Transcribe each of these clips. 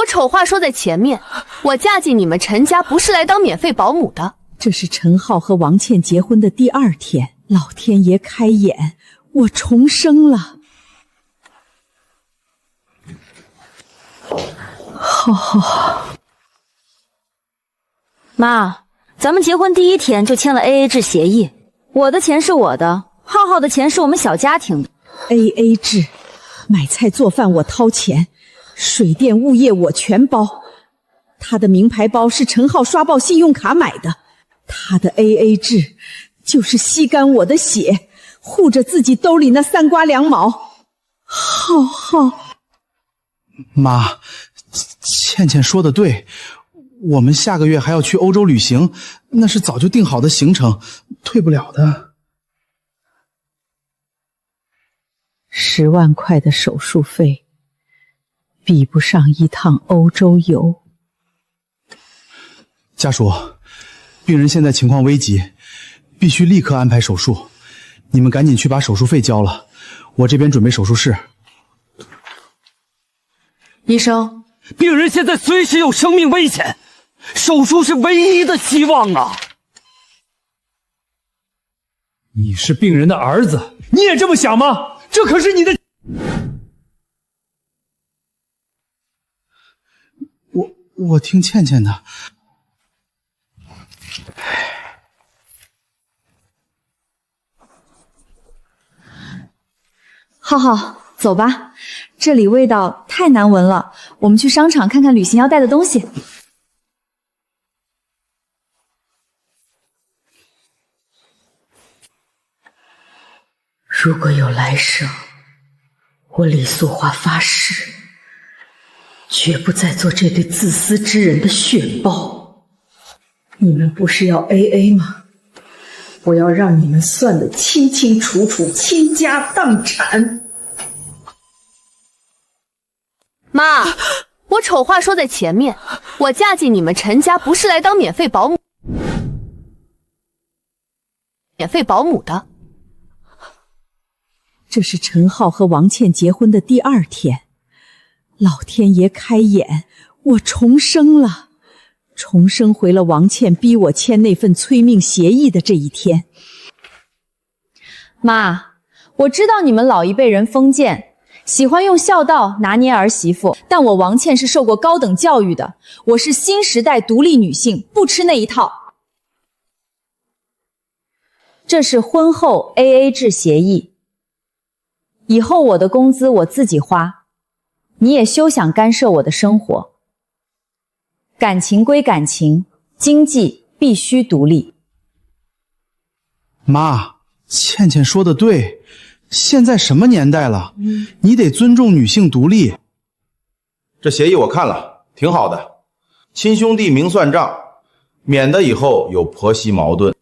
丑话说在前面，我嫁进你们陈家不是来当免费保姆的。这是陈浩和王倩结婚的第2天，老天爷开眼，我重生了。好，妈，咱们结婚第1天就签了 AA 制协议，我的钱是我的，浩浩的钱是我们小家庭的。AA 制，买菜做饭我掏钱，水电物业我全包。他的名牌包是陈浩刷爆信用卡买的，他的 AA 制就是吸干我的血，护着自己兜里那3瓜2毛。浩，妈，倩倩说的对，我们下个月还要去欧洲旅行，那是早就定好的行程，退不了的。10万块的手术费，比不上一趟欧洲游。家属，病人现在情况危急，必须立刻安排手术。你们赶紧去把手术费交了，我这边准备手术室。医生，病人现在随时有生命危险，手术是唯一的希望啊！你是病人的儿子，你也这么想吗？这可是你的……我听倩倩的。浩浩，走吧，这里味道太难闻了，我们去商场看看旅行要带的东西。如果有来生，我李素华发誓，绝不再做这对自私之人的血包。你们不是要 AA 吗？我要让你们算得清清楚楚，倾家荡产。妈，我丑话说在前面，我嫁进你们陈家不是来当免费保姆的。这是陈浩和王倩结婚的第2天，老天爷开眼，我重生了，重生回了王倩逼我签那份催命协议的这一天。妈，我知道你们老一辈人封建，喜欢用孝道拿捏儿媳妇，但我王倩是受过高等教育的，我是新时代独立女性，不吃那一套。这是婚后 AA 制协议，以后我的工资我自己花，你也休想干涉我的生活。感情归感情，经济必须独立。妈，倩倩说的对，现在什么年代了，你得尊重女性独立。这协议我看了，挺好的，亲兄弟明算账，免得以后有婆媳矛盾。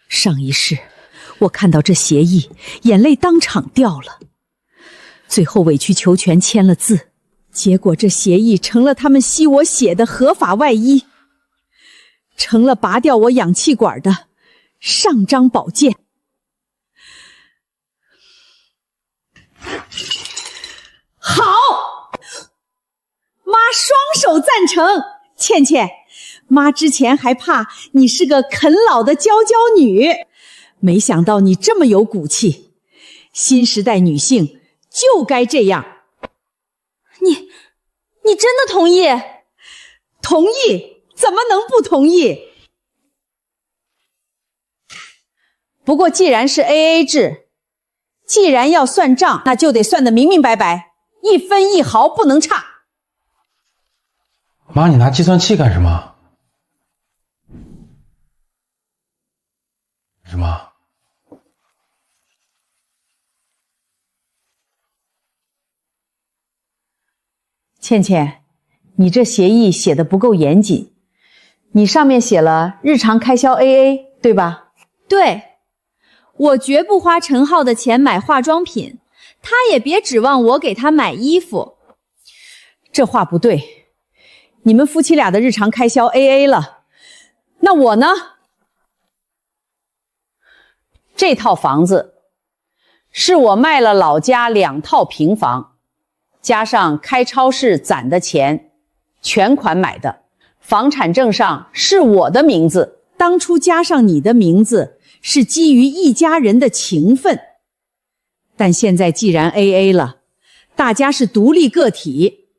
上一世，我看到这协议，眼泪当场掉了。最后委曲求全签了字，结果这协议成了他们吸我血的合法外衣，成了拔掉我氧气管的上张宝剑。好，妈双手赞成。倩倩，妈之前还怕你是个啃老的娇娇女，没想到你这么有骨气。新时代女性就该这样。你真的同意？同意，怎么能不同意？不过既然是 AA 制，既然要算账，那就得算得明明白白，1分1毫不能差。妈，你拿计算器干什么？什么？倩倩，你这协议写的不够严谨，你上面写了日常开销 AA， 对吧？对，我绝不花陈浩的钱买化妆品，他也别指望我给他买衣服。这话不对，你们夫妻俩的日常开销 AA 了，那我呢？这套房子是我卖了老家2套平房，加上开超市攒的钱，全款买的。房产证上是我的名字，当初加上你的名字是基于一家人的情分。但现在既然 AA 了，大家是独立个体，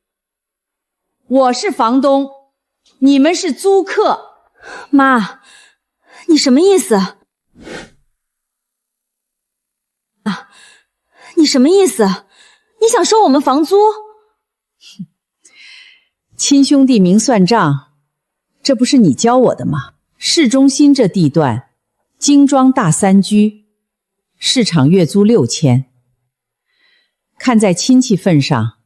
我是房东，你们是租客。妈，你什么意思？啊，你什么意思？你想收我们房租？亲兄弟明算账，这不是你教我的吗？市中心这地段，精装大3居，市场月租6000，看在亲戚份上，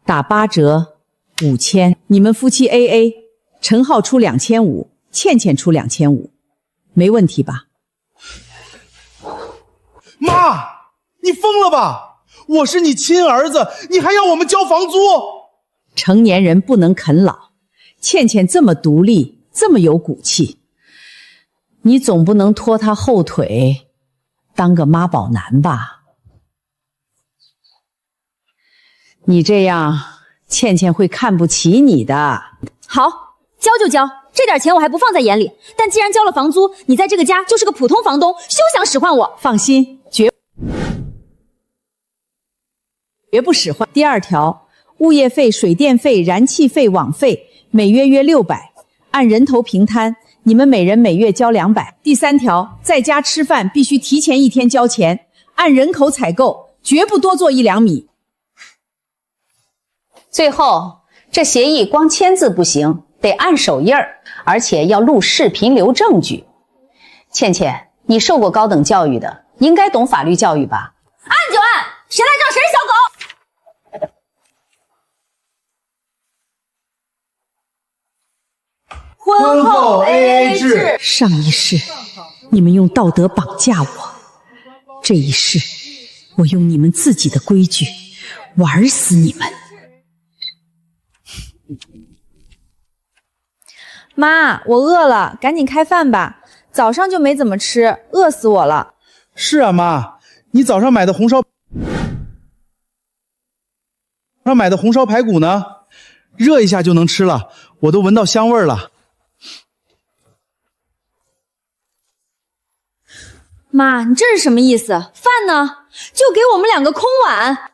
打8折5000，你们夫妻 AA， 陈浩出2500，倩倩出2500，没问题吧？妈，你疯了吧？我是你亲儿子，你还要我们交房租？成年人不能啃老，倩倩这么独立，这么有骨气，你总不能拖她后腿，当个妈宝男吧？你这样，倩倩会看不起你的。好，交就交，这点钱我还不放在眼里。但既然交了房租，你在这个家就是个普通房东，休想使唤我。放心，绝不使唤。第2条，物业费、水电费、燃气费、网费每月约600，按人头平摊，你们每人每月交200。第3条，在家吃饭必须提前1天交钱，按人口采购，绝不多做1、2米。最后，这协议光签字不行，得按手印儿，而且要录视频留证据。倩倩，你受过高等教育的，应该懂法律教育吧？按就按，谁来账谁是小狗。婚后 AA 制。上一世，你们用道德绑架我；这一世，我用你们自己的规矩玩死你们。妈，我饿了，赶紧开饭吧。早上就没怎么吃，饿死我了。是啊，妈，你早上买的红烧排骨呢？热一下就能吃了，我都闻到香味了。妈，你这是什么意思？饭呢？就给我们2个空碗。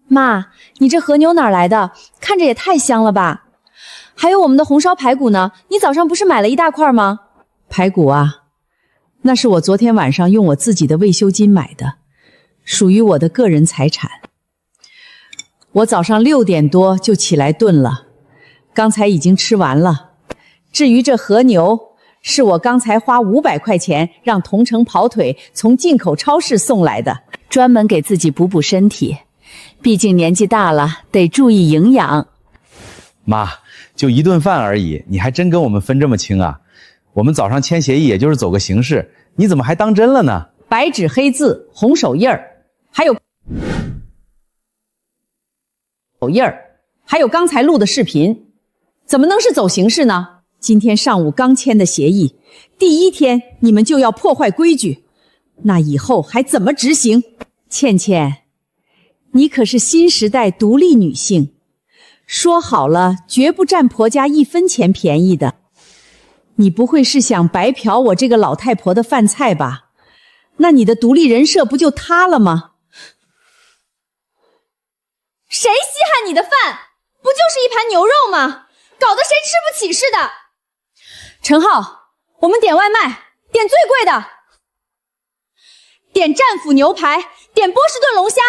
妈，你这和牛哪来的？看着也太香了吧！还有我们的红烧排骨呢？你早上不是买了1大块吗？排骨啊，那是我昨天晚上用我自己的未修金买的，属于我的个人财产。我早上6点多就起来炖了，刚才已经吃完了。至于这和牛，是我刚才花500块钱让同城跑腿从进口超市送来的，专门给自己补补身体。毕竟年纪大了，得注意营养。妈，就1顿饭而已，你还真跟我们分这么清啊？我们早上签协议也就是走个形式，你怎么还当真了呢？白纸黑字，红手印儿，还有刚才录的视频，怎么能是走形式呢？今天上午刚签的协议，第1天你们就要破坏规矩，那以后还怎么执行？倩倩，你可是新时代独立女性，说好了绝不占婆家1分钱便宜的。你不会是想白嫖我这个老太婆的饭菜吧？那你的独立人设不就塌了吗？谁稀罕你的饭？不就是一盘牛肉吗？搞得谁吃不起似的。陈浩，我们点外卖，点最贵的，点战斧牛排，点波士顿龙虾，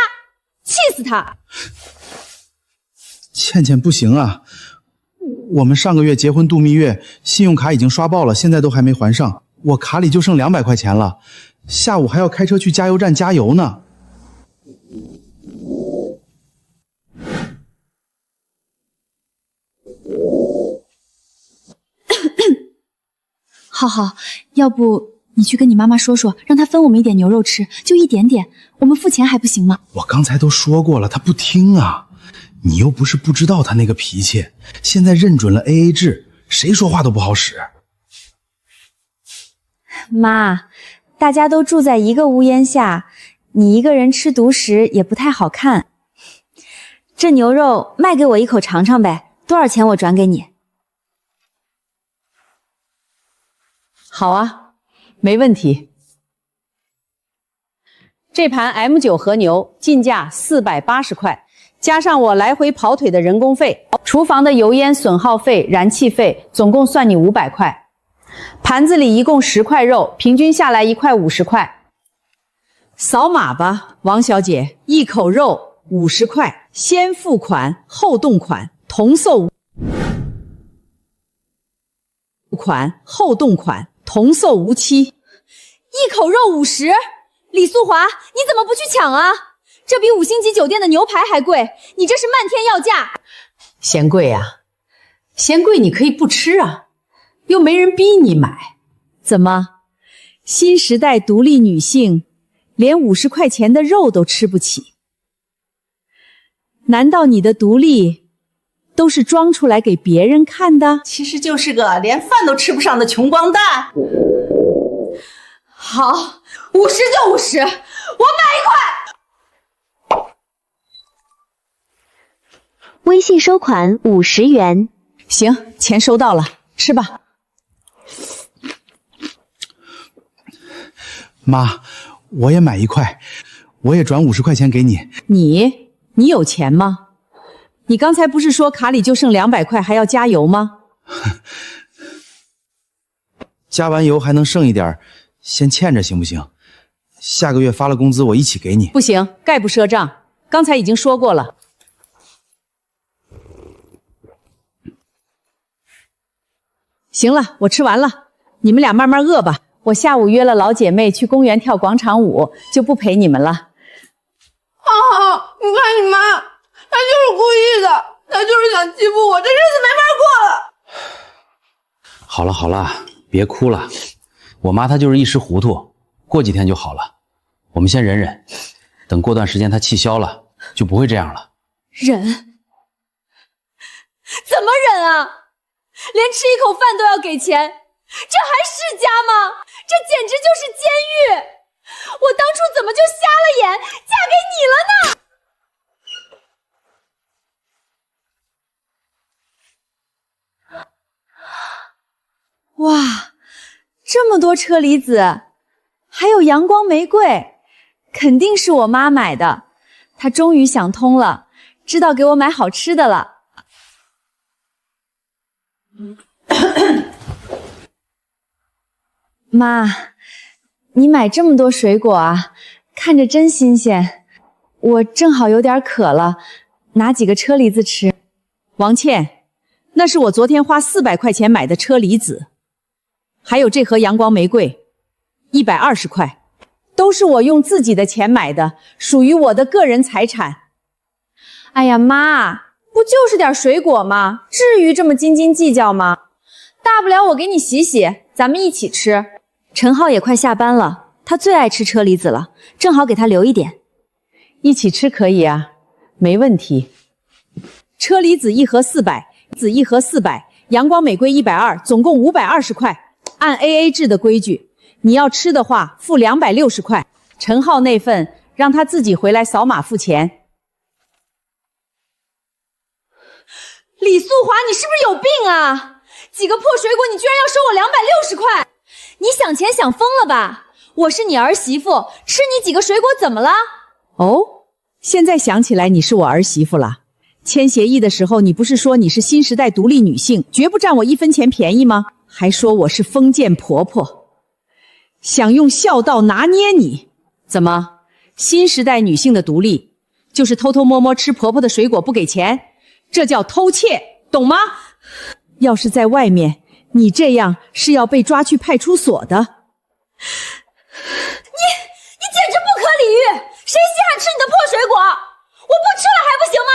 气死他！倩倩不行啊，我们上个月结婚度蜜月，信用卡已经刷爆了，现在都还没还上，我卡里就剩200块钱了，下午还要开车去加油站加油呢。浩浩，要不你去跟你妈妈说说，让她分我们一点牛肉吃，就一点点，我们付钱还不行吗？我刚才都说过了，她不听啊。你又不是不知道她那个脾气，现在认准了 AA 制，谁说话都不好使。妈大家都住在一个屋檐下，你一个人吃独食也不太好看。这牛肉卖给我一口尝尝呗，多少钱我转给你。好啊，没问题。这盘 M9 和牛进价480块，加上我来回跑腿的人工费，厨房的油烟损耗费、燃气费，总共算你500块。盘子里一共10块肉，平均下来1块50块。扫码吧，王小姐，一口肉50块，先付款后动款，同售后动款，同售无期。一口肉50，李素华，你怎么不去抢啊？这比5星级酒店的牛排还贵，你这是漫天要价。嫌贵啊？嫌贵你可以不吃啊，又没人逼你买。怎么，新时代独立女性连50块钱的肉都吃不起？难道你的独立都是装出来给别人看的？其实就是个连饭都吃不上的穷光蛋。好，50就50，我买一块。微信收款50元。行，钱收到了，吃吧。妈，我也买一块，我也转50块钱给你。你有钱吗？你刚才不是说卡里就剩200块，还要加油吗？加完油还能剩一点，先欠着行不行？下个月发了工资我一起给你。不行，概不赊账，刚才已经说过了。行了，我吃完了，你们俩慢慢饿吧。我下午约了老姐妹去公园跳广场舞，就不陪你们了。你看你妈，她就是故意的，她就是想欺负我，这日子没法过了。好了好了，别哭了，我妈她就是一时糊涂，过几天就好了。我们先忍忍，等过段时间她气消了，就不会这样了。忍？怎么忍啊？连吃一口饭都要给钱，这还是家吗？这简直就是监狱！我当初怎么就瞎了眼，嫁给你了呢？哇，这么多车厘子，还有阳光玫瑰，肯定是我妈买的。她终于想通了，知道给我买好吃的了。妈，你买这么多水果啊，看着真新鲜。我正好有点渴了，拿几个车厘子吃。王倩，那是我昨天花400块钱买的车厘子，还有这盒阳光玫瑰，120块，都是我用自己的钱买的，属于我的个人财产。哎呀，妈，不就是点水果吗？至于这么斤斤计较吗？大不了我给你洗洗，咱们一起吃。陈浩也快下班了，他最爱吃车厘子了，正好给他留一点。一起吃可以啊，没问题。车厘子一盒400，紫一盒400，阳光玫瑰120，总共520块。按 AA 制的规矩，你要吃的话付260块。陈浩那份让他自己回来扫码付钱。李素华，你是不是有病啊？几个破水果，你居然要收我260块！你想钱想疯了吧？我是你儿媳妇，吃你几个水果怎么了？哦，现在想起来你是我儿媳妇了。签协议的时候，你不是说你是新时代独立女性，绝不占我1分钱便宜吗？还说我是封建婆婆，想用孝道拿捏你。怎么，新时代女性的独立就是偷偷摸摸吃婆婆的水果不给钱，这叫偷窃，懂吗？要是在外面，你这样是要被抓去派出所的。你简直不可理喻！谁稀罕吃你的破水果？我不吃了还不行吗？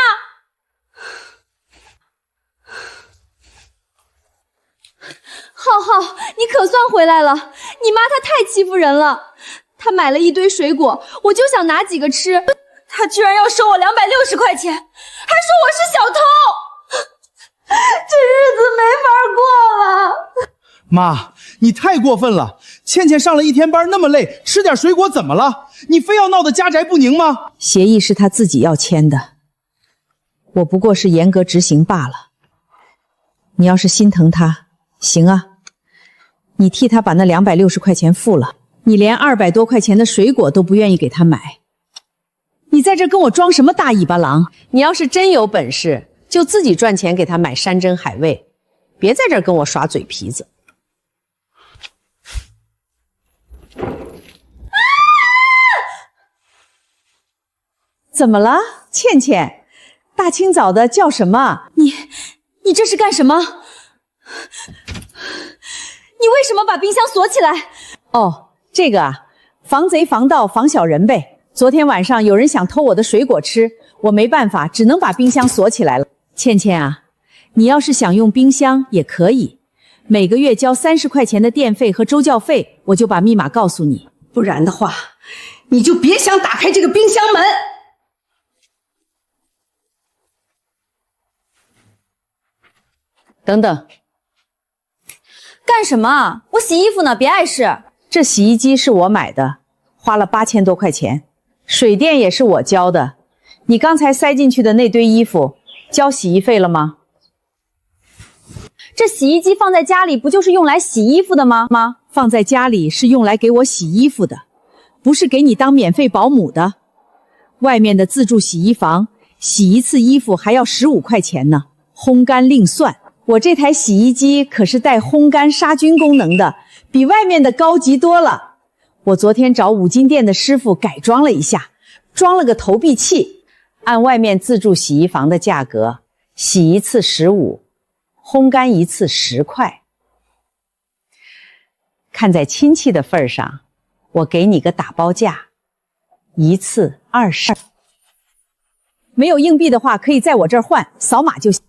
浩浩，你可算回来了！你妈她太欺负人了，她买了一堆水果，我就想拿几个吃，她居然要收我260块钱，还说我是小偷，这日子没法过了。妈，你太过分了！倩倩上了一天班，那么累，吃点水果怎么了？你非要闹得家宅不宁吗？协议是他自己要签的，我不过是严格执行罢了。你要是心疼他，行啊，你替他把那260块钱付了。你连200多块钱的水果都不愿意给他买，你在这跟我装什么大尾巴狼？你要是真有本事，就自己赚钱给他买山珍海味，别在这跟我耍嘴皮子。怎么了，倩倩？大清早的叫什么？你这是干什么？你为什么把冰箱锁起来？哦，这个啊，防贼防盗防小人呗。昨天晚上有人想偷我的水果吃，我没办法，只能把冰箱锁起来了。倩倩啊，你要是想用冰箱也可以，每个月交30块钱的电费和周教费，我就把密码告诉你。不然的话，你就别想打开这个冰箱门。等等，干什么？我洗衣服呢，别碍事。这洗衣机是我买的，花了8000多块钱，水电也是我交的。你刚才塞进去的那堆衣服，交洗衣费了吗？这洗衣机放在家里不就是用来洗衣服的吗？放在家里是用来给我洗衣服的，不是给你当免费保姆的。外面的自助洗衣房，洗一次衣服还要15块钱呢，烘干另算。我这台洗衣机可是带烘干杀菌功能的，比外面的高级多了。我昨天找五金店的师傅改装了一下，装了个投币器，按外面自助洗衣房的价格，洗一次15，烘干一次10块。看在亲戚的份上，我给你个打包价，一次20。没有硬币的话，可以在我这儿换，扫码就行。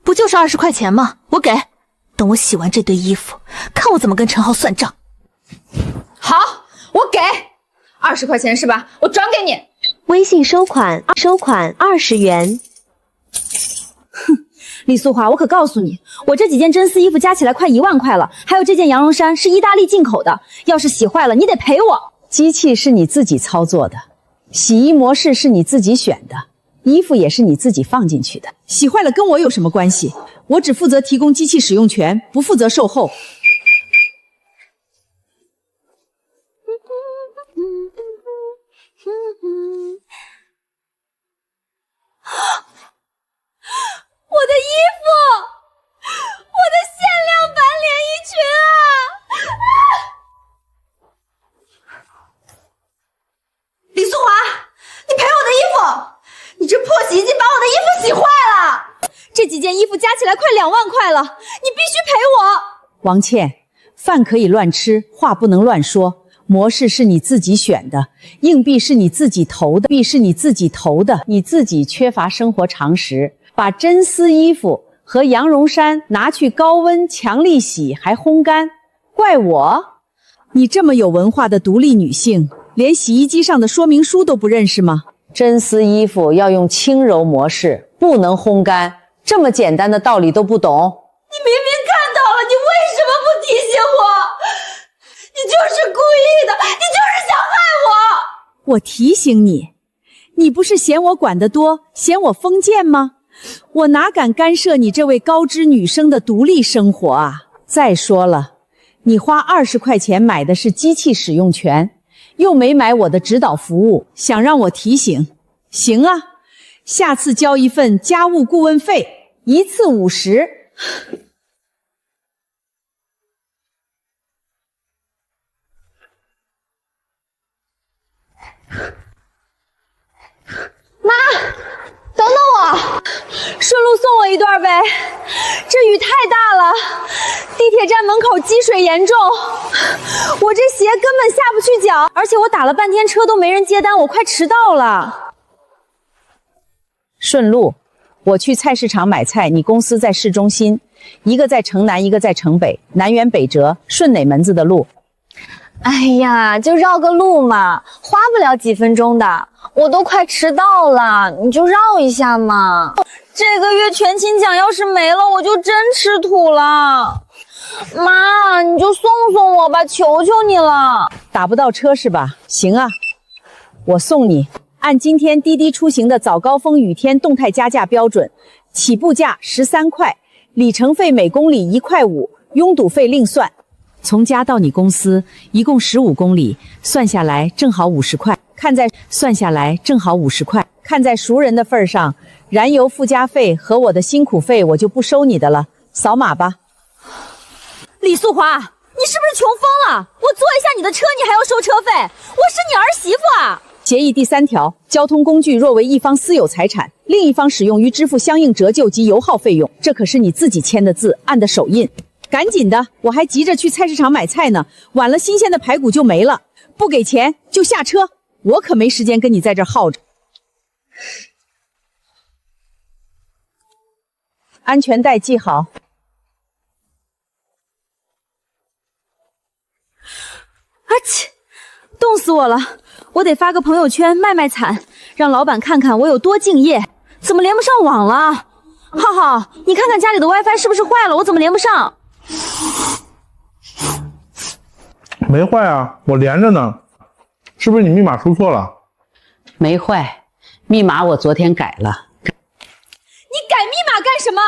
不就是20块钱吗？我给。等我洗完这堆衣服，看我怎么跟陈浩算账。好，我给。20块钱是吧？我转给你。微信收款20元。哼，李素华，我可告诉你，我这几件真丝衣服加起来快1万块了，还有这件羊绒衫是意大利进口的，要是洗坏了，你得赔我。机器是你自己操作的，洗衣模式是你自己选的，衣服也是你自己放进去的，洗坏了跟我有什么关系？我只负责提供机器使用权，不负责售后。我的衣服，我的限量版连衣裙啊！李素华，你赔我的衣服！你这破洗衣机把我的衣服洗坏了！这几件衣服加起来快2万块了，你必须赔我！王倩，饭可以乱吃，话不能乱说。模式是你自己选的，硬币是你自己投的，你自己缺乏生活常识，把真丝衣服和羊绒衫拿去高温强力洗还烘干，怪我？你这么有文化的独立女性，连洗衣机上的说明书都不认识吗？真丝衣服要用轻柔模式，不能烘干，这么简单的道理都不懂？你明明看到了，你为什么不提醒我？你就是故意的，你就是想害我！我提醒你，你不是嫌我管得多，嫌我封建吗？我哪敢干涉你这位高知女生的独立生活啊！再说了，你花20块钱买的是机器使用权，又没买我的指导服务，想让我提醒？行啊，下次交一份家务顾问费，一次50。妈，等等我，顺路送我一段呗。这雨太大了，地铁站门口积水严重，我这鞋根本下不去脚，而且我打了半天车都没人接单，我快迟到了。顺路，我去菜市场买菜，你公司在市中心，一个在城南，一个在城北，南辕北辙，顺哪门子的路？哎呀，就绕个路嘛，花不了几分钟的，我都快迟到了，你就绕一下嘛。这个月全勤奖要是没了，我就真吃土了。妈，你就送送我吧，求求你了。打不到车是吧？行啊，我送你。按今天滴滴出行的早高峰雨天动态加价标准，起步价13块，里程费每公里1.5块，拥堵费另算。从家到你公司一共15公里，算下来正好50块。看在熟人的份上，燃油附加费和我的辛苦费我就不收你的了，扫码吧。李素华，你是不是穷疯了？我坐一下你的车，你还要收车费？我是你儿媳妇啊！协议第3条，交通工具若为一方私有财产，另一方使用于支付相应折旧及油耗费用，这可是你自己签的字，按的手印。赶紧的，我还急着去菜市场买菜呢，晚了新鲜的排骨就没了。不给钱就下车，我可没时间跟你在这儿耗着。安全带系好。切，冻死我了！我得发个朋友圈卖卖惨，让老板看看我有多敬业。怎么连不上网了？浩浩，你看看家里的 WiFi 是不是坏了？我怎么连不上？没坏啊，我连着呢。是不是你密码输错了？没坏，密码我昨天改了。你改密码干什么？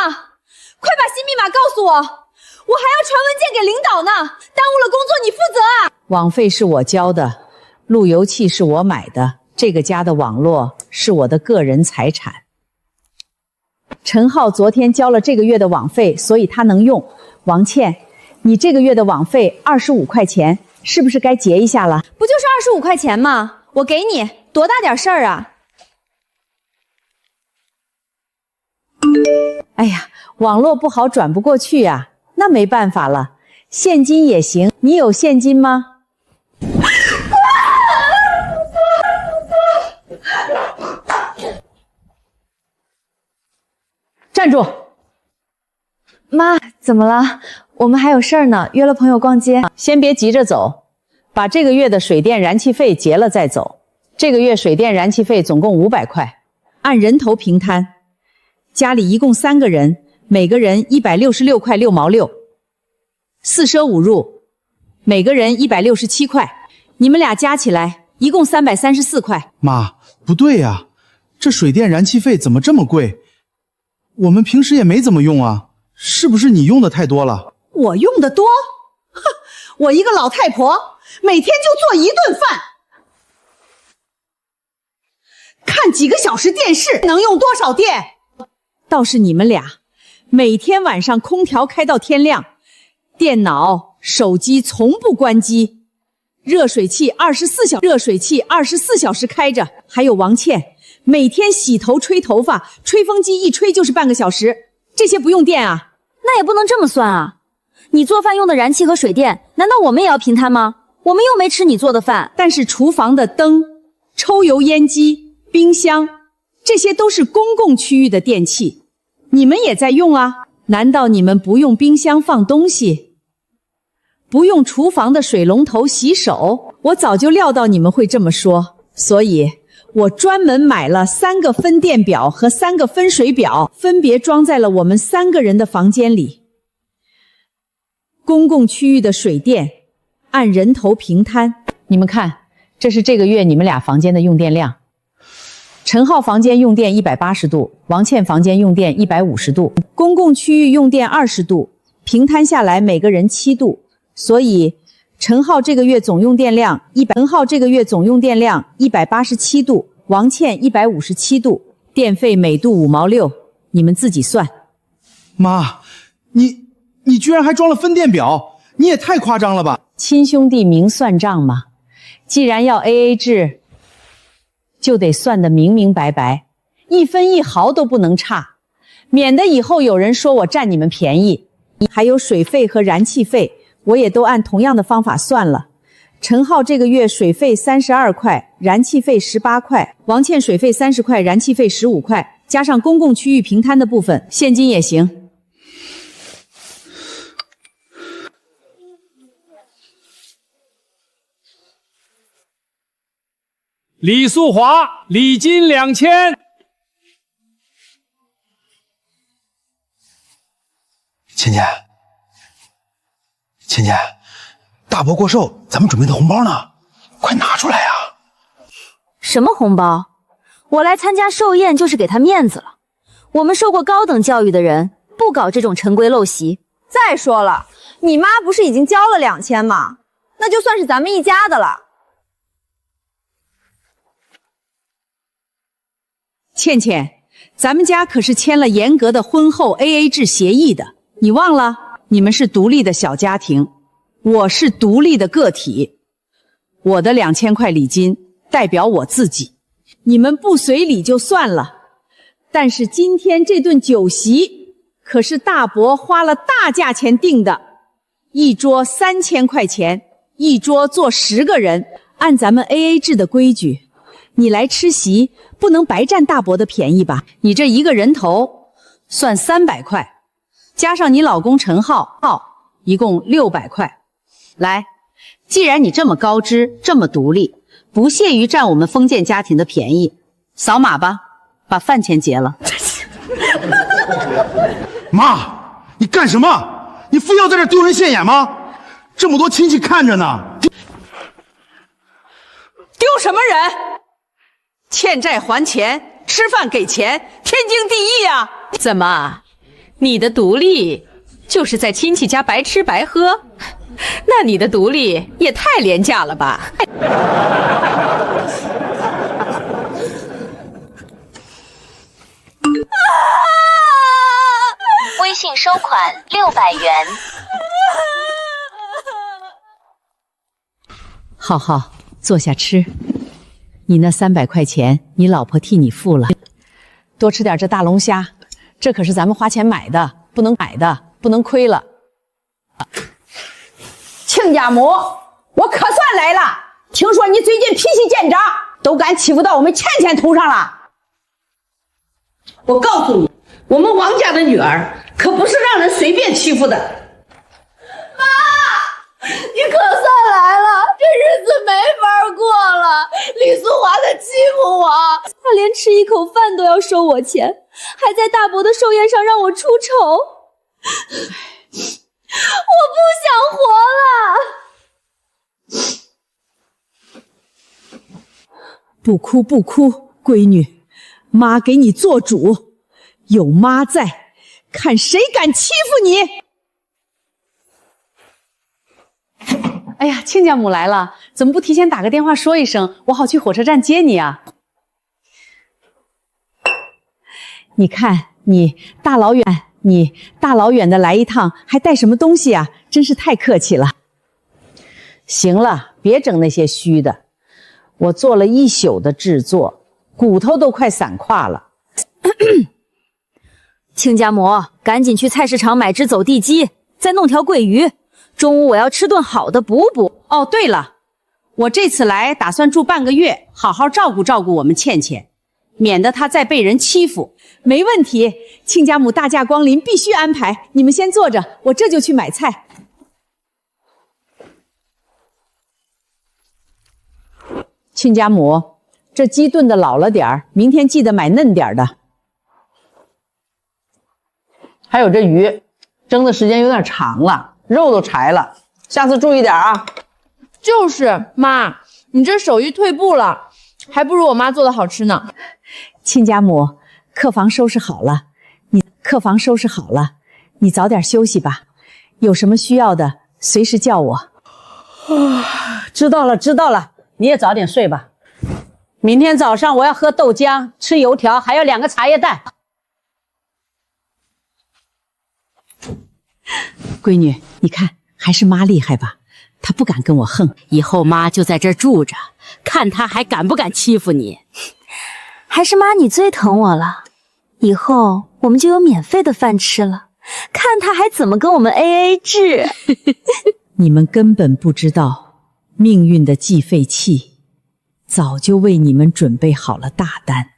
快把新密码告诉我，我还要传文件给领导呢，耽误了工作你负责啊！网费是我交的，路由器是我买的，这个家的网络是我的个人财产。陈浩昨天交了这个月的网费，所以他能用。王倩，你这个月的网费25块钱，是不是该结一下了？不就是25块钱吗？我给你，多大点事儿啊！哎呀，网络不好转不过去呀，那没办法了，现金也行。你有现金吗？站住！妈，怎么了？我们还有事儿呢，约了朋友逛街。先别急着走，把这个月的水电燃气费结了再走。这个月水电燃气费总共500块，按人头平摊。家里一共3个人，每个人166块6毛6，4舍5入，每个人167块，你们俩加起来一共334块。妈，不对呀，这水电燃气费怎么这么贵？我们平时也没怎么用啊，是不是你用的太多了？我用的多？哼，我一个老太婆，每天就做1顿饭，看几个小时电视，能用多少电？倒是你们俩，每天晚上空调开到天亮，电脑、手机从不关机，热水器24小时开着。还有王倩，每天洗头吹头发，吹风机一吹就是半个小时，这些不用电啊？那也不能这么算啊！你做饭用的燃气和水电，难道我们也要平摊吗？我们又没吃你做的饭。但是厨房的灯、抽油烟机、冰箱，这些都是公共区域的电器，你们也在用啊？难道你们不用冰箱放东西？不用厨房的水龙头洗手？我早就料到你们会这么说，所以我专门买了3个分电表和3个分水表，分别装在了我们3个人的房间里。公共区域的水电按人头平摊，你们看，这是这个月你们俩房间的用电量。陈浩房间用电180度，王倩房间用电150度，公共区域用电20度，平摊下来每个人7度，所以陈浩这个月总用电量187度，王倩157度，电费每度5毛6，你们自己算。妈，你居然还装了分电表，你也太夸张了吧！亲兄弟明算账嘛，既然要 AA 制，就得算得明明白白，1分1毫都不能差，免得以后有人说我占你们便宜。还有水费和燃气费，我也都按同样的方法算了。陈浩这个月水费32块，燃气费18块，王倩水费30块，燃气费15块，加上公共区域平摊的部分，现金也行。李素华，礼金2000。芊芊，大伯过寿，咱们准备的红包呢？快拿出来呀！什么红包？我来参加寿宴就是给他面子了。我们受过高等教育的人，不搞这种陈规陋习。再说了，你妈不是已经交了2000吗？那就算是咱们一家的了。倩倩，咱们家可是签了严格的婚后 AA 制协议的，你忘了？你们是独立的小家庭，我是独立的个体。我的2000块礼金代表我自己，你们不随礼就算了，但是今天这顿酒席可是大伯花了大价钱订的，一桌3000块钱，一桌坐10个人，按咱们 AA 制的规矩，你来吃席不能白占大伯的便宜吧？你这一个人头算300块，加上你老公陈浩，一共600块。来，既然你这么高知，这么独立，不屑于占我们封建家庭的便宜，扫码吧，把饭钱结了。妈，你干什么？你非要在这丢人现眼吗？这么多亲戚看着呢。丢什么人？欠债还钱，吃饭给钱，天经地义呀！怎么，你的独立就是在亲戚家白吃白喝？那你的独立也太廉价了吧！微信收款600元。浩浩，坐下吃。你那300块钱，你老婆替你付了。多吃点这大龙虾，这可是咱们花钱买的，不能亏了。亲家母，我可算来了。听说你最近脾气见长，都敢欺负到我们倩倩头上了。我告诉你，我们王家的女儿可不是让人随便欺负的。妈，你可算来了，这日子没法过了。李素华她欺负我，她连吃一口饭都要收我钱，还在大伯的寿宴上让我出丑。我不想活了。不哭不哭，闺女，妈给你做主，有妈在，看谁敢欺负你！哎呀，亲家母来了，怎么不提前打个电话说一声，我好去火车站接你啊？你看你大老远的来一趟，还带什么东西啊？真是太客气了。行了，别整那些虚的，我做了一宿的制作，骨头都快散垮了。亲家母，赶紧去菜市场买只走地鸡，再弄条桂鱼。中午我要吃顿好的补补。哦，对了，我这次来打算住半个月，好好照顾照顾我们倩倩，免得她再被人欺负。没问题，亲家母大驾光临，必须安排。你们先坐着，我这就去买菜。亲家母，这鸡炖的老了点儿，明天记得买嫩点的。还有这鱼，蒸的时间有点长了，肉都柴了，下次注意点啊。就是妈，你这手艺退步了，还不如我妈做的好吃呢。亲家母，客房收拾好了，你早点休息吧。有什么需要的，随时叫我。知道了，你也早点睡吧。明天早上我要喝豆浆，吃油条，还有2个茶叶蛋。闺女，你看还是妈厉害吧，她不敢跟我横。以后妈就在这儿住着，看她还敢不敢欺负你。还是妈你最疼我了，以后我们就有免费的饭吃了，看她还怎么跟我们 AA 制。你们根本不知道，命运的计费器早就为你们准备好了大单。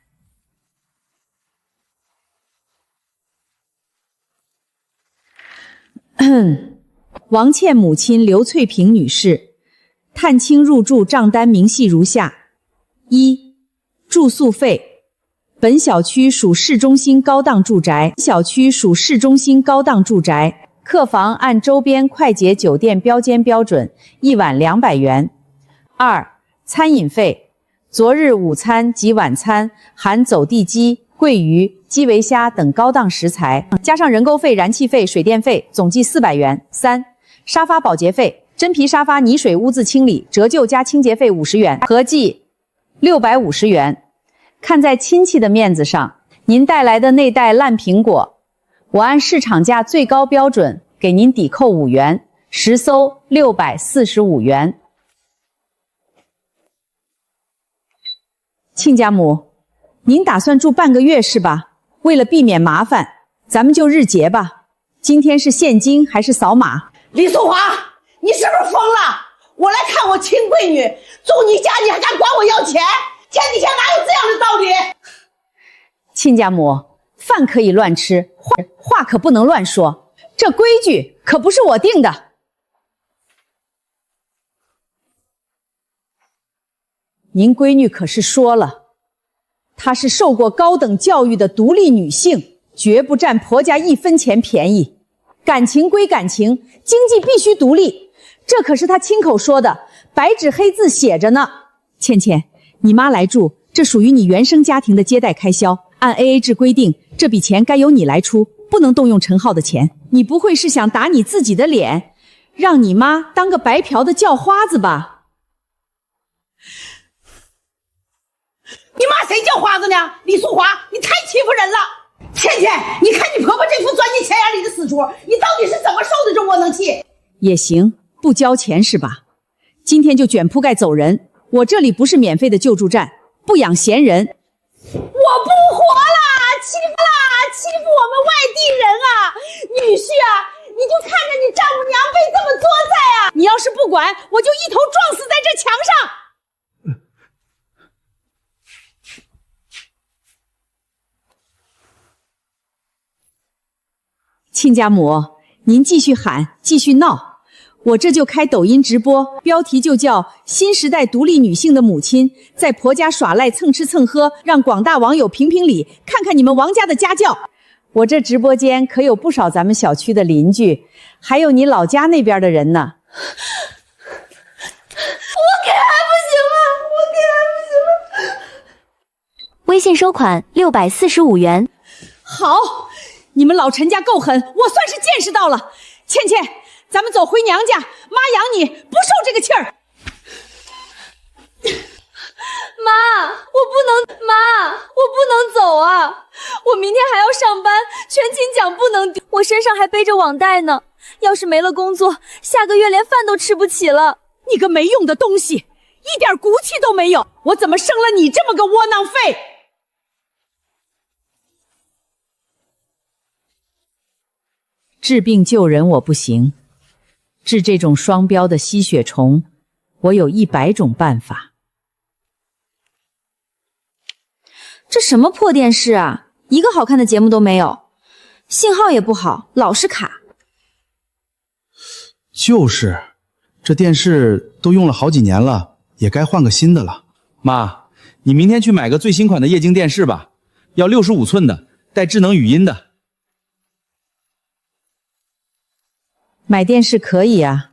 王倩母亲刘翠萍女士，探亲入住账单明细如下：一、住宿费，本小区属市中心高档住宅，客房按周边快捷酒店标间标准，1晚200元。2、餐饮费，昨日午餐及晚餐含走地鸡、桂鱼、基围虾等高档食材，加上人工费、燃气费、水电费，总计400元。3、沙发保洁费，真皮沙发泥水污渍清理折旧加清洁费50元，合计650元。看在亲戚的面子上，您带来的那袋烂苹果，我按市场价最高标准给您抵扣5元，10艘645元。亲家母，您打算住半个月是吧？为了避免麻烦，咱们就日结吧。今天是现金还是扫码？李素华，你是不是疯了？我来看我亲闺女，住你家你还敢管我要钱？天底下哪有这样的道理？亲家母，饭可以乱吃，话可不能乱说，这规矩可不是我定的。您闺女可是说了，她是受过高等教育的独立女性，绝不占婆家1分钱便宜。感情归感情，经济必须独立，这可是她亲口说的，白纸黑字写着呢。倩倩，你妈来住，这属于你原生家庭的接待开销，按 AA 制规定，这笔钱该由你来出，不能动用陈浩的钱。你不会是想打你自己的脸，让你妈当个白嫖的叫花子吧？你骂谁叫花子呢？李素华，你太欺负人了！倩倩，你看你婆婆这副钻进钱眼里的死出，你到底是怎么受的这窝囊气？也行，不交钱是吧？今天就卷铺盖走人，我这里不是免费的救助站，不养闲人。我不活了，欺负我们外地人啊！女婿啊，你就看着你丈母娘被这么作在啊！你要是不管，我就一头撞死在这墙上！亲家母，您继续喊，继续闹，我这就开抖音直播，标题就叫新时代独立女性的母亲在婆家耍赖蹭吃蹭喝，让广大网友评评理，看看你们王家的家教。我这直播间可有不少咱们小区的邻居，还有你老家那边的人呢。我给还不行吗？我给还不行吗？微信收款645元。好，你们老陈家够狠，我算是见识到了。倩倩，咱们走回娘家，妈养你，不受这个气儿。妈，我不能走啊！我明天还要上班，全勤奖不能丢，我身上还背着网贷呢。要是没了工作，下个月连饭都吃不起了。你个没用的东西，一点骨气都没有！我怎么生了你这么个窝囊废？治病救人我不行，治这种双标的吸血虫，我有100种办法。这什么破电视啊，一个好看的节目都没有，信号也不好，老是卡。就是，这电视都用了好几年了，也该换个新的了。妈，你明天去买个最新款的液晶电视吧，要65寸的，带智能语音的。买电视可以啊，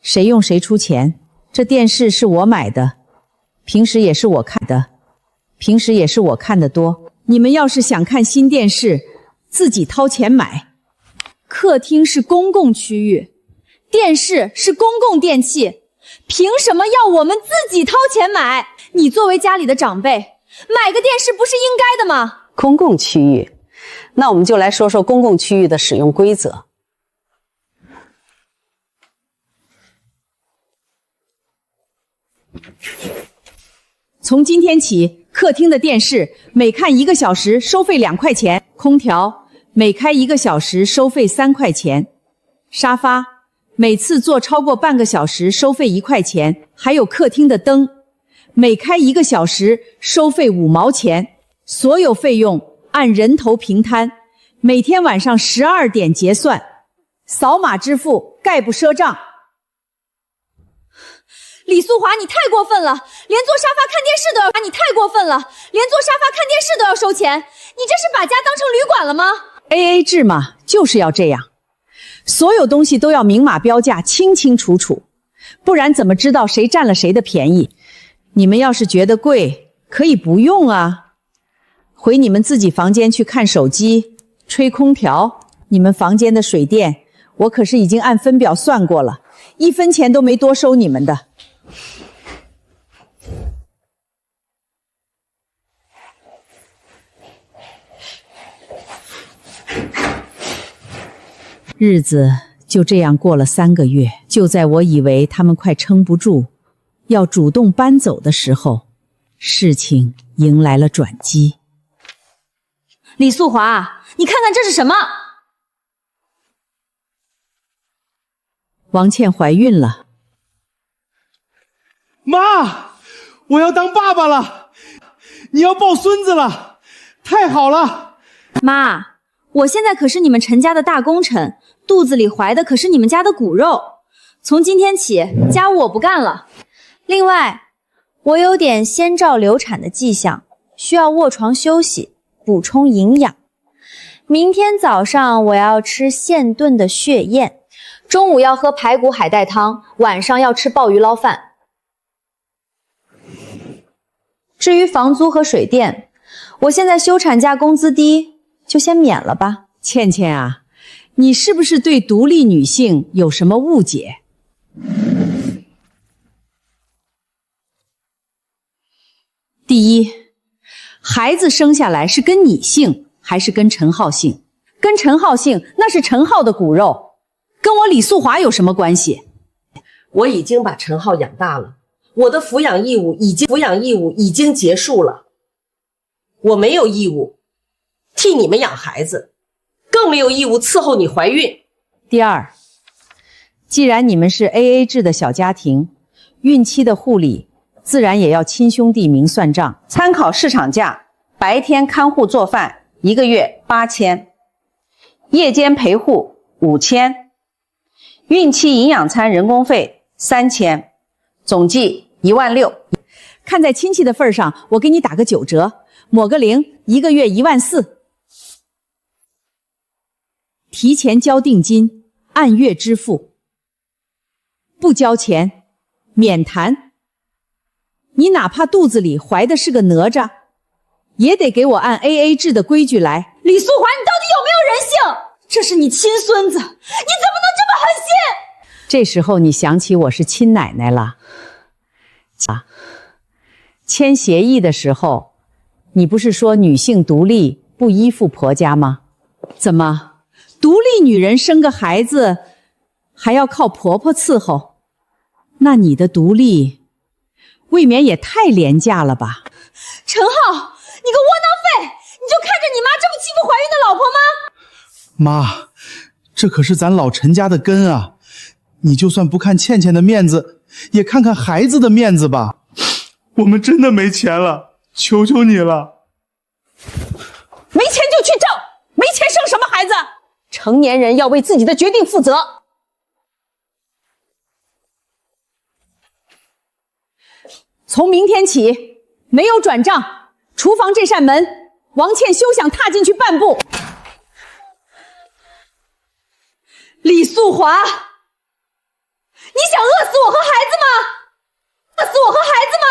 谁用谁出钱。这电视是我买的，平时也是我看的多。你们要是想看新电视，自己掏钱买。客厅是公共区域，电视是公共电器，凭什么要我们自己掏钱买？你作为家里的长辈，买个电视不是应该的吗？公共区域，那我们就来说说公共区域的使用规则。从今天起，客厅的电视每看1个小时收费2块钱，空调每开1个小时收费3块钱，沙发每次坐超过半个小时收费1块钱，还有客厅的灯每开1个小时收费5毛钱，所有费用按人头平摊，每天晚上12点结算，扫码支付，概不赊账。李素华，你太过分了，连坐沙发看电视都要，你太过分了，连坐沙发看电视都要收钱，你这是把家当成旅馆了吗？ AA 制嘛，就是要这样。所有东西都要明码标价，清清楚楚，不然怎么知道谁占了谁的便宜？你们要是觉得贵，可以不用啊，回你们自己房间去看手机、吹空调。你们房间的水电，我可是已经按分表算过了，1分钱都没多收你们的。日子就这样过了3个月，就在我以为他们快撑不住，要主动搬走的时候，事情迎来了转机。李素华，你看看这是什么？王倩怀孕了。妈，我要当爸爸了，你要抱孙子了，太好了！妈，我现在可是你们陈家的大功臣，肚子里怀的可是你们家的骨肉。从今天起，家务我不干了。另外，我有点先兆流产的迹象，需要卧床休息，补充营养。明天早上我要吃现炖的血燕，中午要喝排骨海带汤，晚上要吃鲍鱼捞饭。至于房租和水电，我现在休产假工资低，就先免了吧。倩倩啊，你是不是对独立女性有什么误解？第一，孩子生下来是跟你姓还是跟陈浩姓？跟陈浩姓，那是陈浩的骨肉，跟我李素华有什么关系？我已经把陈浩养大了，我的抚养义务已经结束了，我没有义务替你们养孩子，更没有义务伺候你怀孕。第二，既然你们是 AA 制的小家庭，孕期的护理自然也要亲兄弟明算账。参考市场价，白天看护做饭1个月8000，夜间陪护5000，孕期营养餐人工费3000，总计16000。看在亲戚的份上，我给你打个9折，抹个0，1个月14000。提前交定金，按月支付，不交钱免谈。你哪怕肚子里怀的是个哪吒，也得给我按 AA 制的规矩来。李素华，你到底有没有人性？这是你亲孙子，你怎么能这么狠心？这时候你想起我是亲奶奶了。签协议的时候，你不是说女性独立不依附婆家吗？怎么，独立女人生个孩子还要靠婆婆伺候？那你的独立未免也太廉价了吧？陈浩，你个窝囊废，你就看着你妈这么欺负怀孕的老婆吗？妈，这可是咱老陈家的根啊，你就算不看倩倩的面子，也看看孩子的面子吧。我们真的没钱了，求求你了。没钱就去挣，没钱生什么孩子？成年人要为自己的决定负责。从明天起，没有转账，厨房这扇门，王倩休想踏进去半步。李素华，你想饿死我和孩子吗？饿死我和孩子吗？